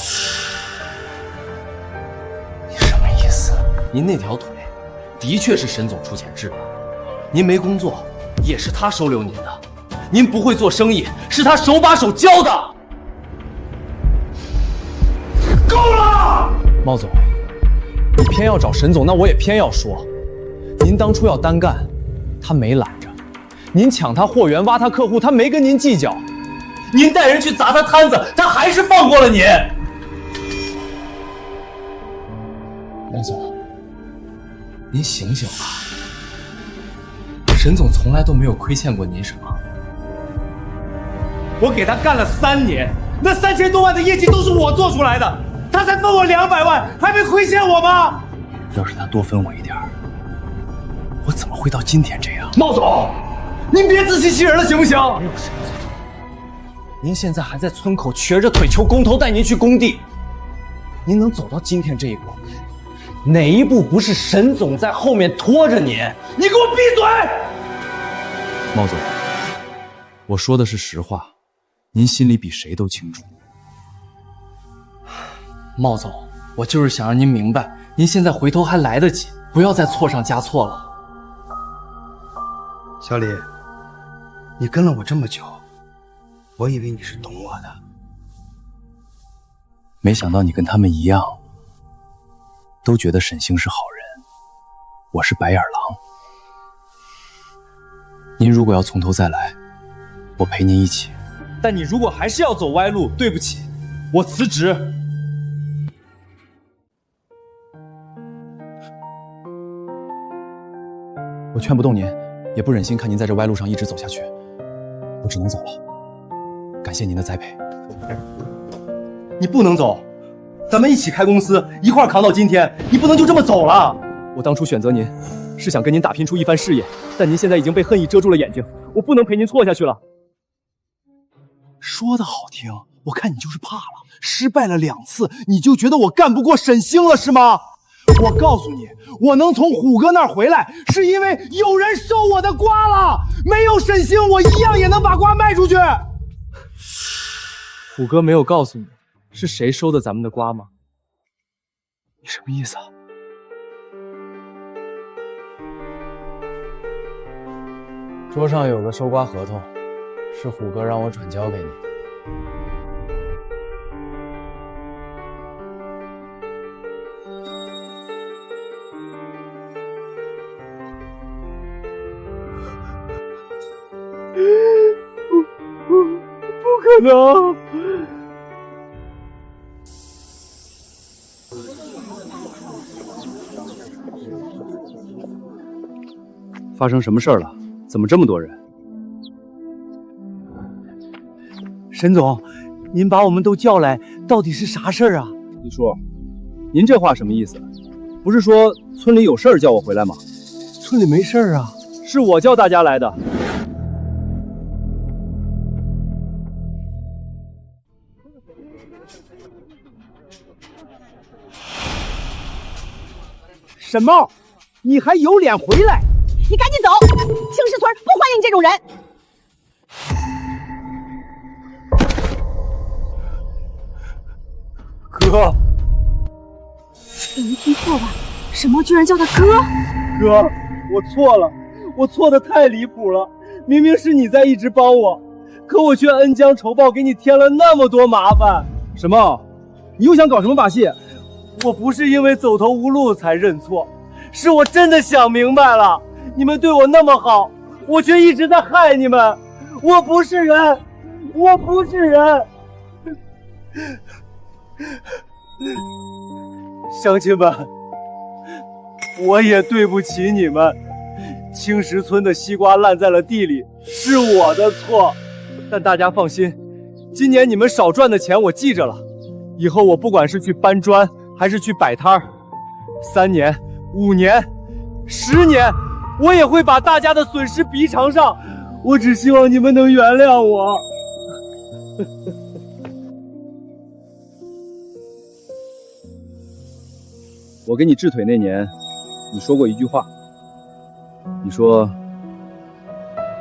[SPEAKER 1] 你什么意思？您那条腿，的确是沈总出钱治的。您没工作，也是他收留您的。您不会做生意，是他手把手教的。够了！
[SPEAKER 4] 茂总，你偏要找沈总，那我也偏要说，您当初要单干，他没拦着；您抢他货源、挖他客户，他没跟您计较；
[SPEAKER 1] 您带人去砸他摊子，他还是放过了您。
[SPEAKER 4] 茂总，您醒醒吧！沈总从来都没有亏欠过您什么。
[SPEAKER 2] 我给他干了3年，那3000多万的业绩都是我做出来的，他才分我200万，还没亏欠我吗？
[SPEAKER 4] 要是他多分我一点，我怎么会到今天这样？
[SPEAKER 1] 茂总，您别自欺欺人了，行不行？
[SPEAKER 4] 没有沈总，您现在还在村口瘸着腿求工头带您去工地，您能走到今天这一步，哪一步不是沈总在后面拖着您？
[SPEAKER 1] 你给我闭嘴！茂总，我说的是实话，您心里比谁都清楚。
[SPEAKER 4] 茂总，我就是想让您明白，您现在回头还来得及，不要再错上加错了。
[SPEAKER 14] 小李，你跟了我这么久，我以为你是懂我的，
[SPEAKER 1] 没想到你跟他们一样，都觉得沈星是好人，我是白眼狼。您如果要从头再来，我陪您一起。
[SPEAKER 2] 但你如果还是要走歪路，对不起，我辞职。
[SPEAKER 1] 我劝不动您，也不忍心看您在这歪路上一直走下去，我只能走了。感谢您的栽培。
[SPEAKER 2] 你不能走，咱们一起开公司，一块扛到今天，你不能就这么走了。
[SPEAKER 1] 我当初选择您，是想跟您打拼出一番事业，但您现在已经被恨意遮住了眼睛，我不能陪您错下去了。
[SPEAKER 2] 说的好听，我看你就是怕了，失败了2次，你就觉得我干不过沈星了是吗？我告诉你，我能从虎哥那儿回来，是因为有人收我的瓜了。没有沈星，我一样也能把瓜卖出去。
[SPEAKER 1] 虎哥没有告诉你是谁收的咱们的瓜吗？
[SPEAKER 2] 你什么意思啊？
[SPEAKER 4] 桌上有个收瓜合同，是虎哥让我转交给你。
[SPEAKER 2] 不可能！
[SPEAKER 1] 发生什么事儿了？怎么这么多人？
[SPEAKER 2] 沈总，您把我们都叫来，到底是啥事儿啊？
[SPEAKER 1] 李叔，您这话什么意思？不是说村里有事儿叫我回来吗？
[SPEAKER 2] 村里没事儿啊，
[SPEAKER 1] 是我叫大家来的。
[SPEAKER 2] 沈茂，你还有脸回来？
[SPEAKER 15] 你赶紧走！青石村不欢迎这种人。
[SPEAKER 2] 哥，
[SPEAKER 9] 我没听错吧？沈茂居然叫他哥！
[SPEAKER 2] 哥，我错了，我错的太离谱了。明明是你在一直帮我，可我却恩将仇报，给你添了那么多麻烦。
[SPEAKER 1] 沈茂，你又想搞什么把戏？
[SPEAKER 2] 我不是因为走投无路才认错，是我真的想明白了。你们对我那么好，我却一直在害你们。我不是人，我不是人。乡亲们，我也对不起你们。青石村的西瓜烂在了地里，是我的错。但大家放心，今年你们少赚的钱我记着了。以后我不管是去搬砖，还是去摆摊儿，3年、5年、10年，我也会把大家的损失弥偿上。我只希望你们能原谅我。
[SPEAKER 4] 我给你治腿那年，你说过一句话，你说：“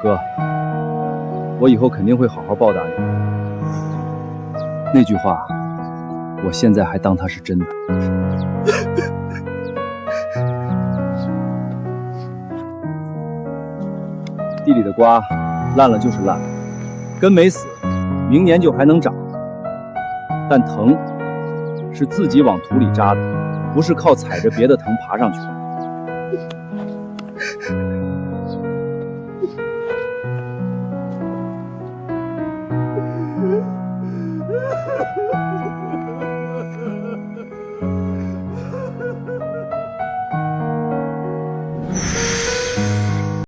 [SPEAKER 4] 哥，我以后肯定会好好报答你。”那句话，我现在还当它是真的。地里的瓜烂了就是烂了，根没死，明年就还能长。但藤是自己往土里扎的，不是靠踩着别的藤爬上去的。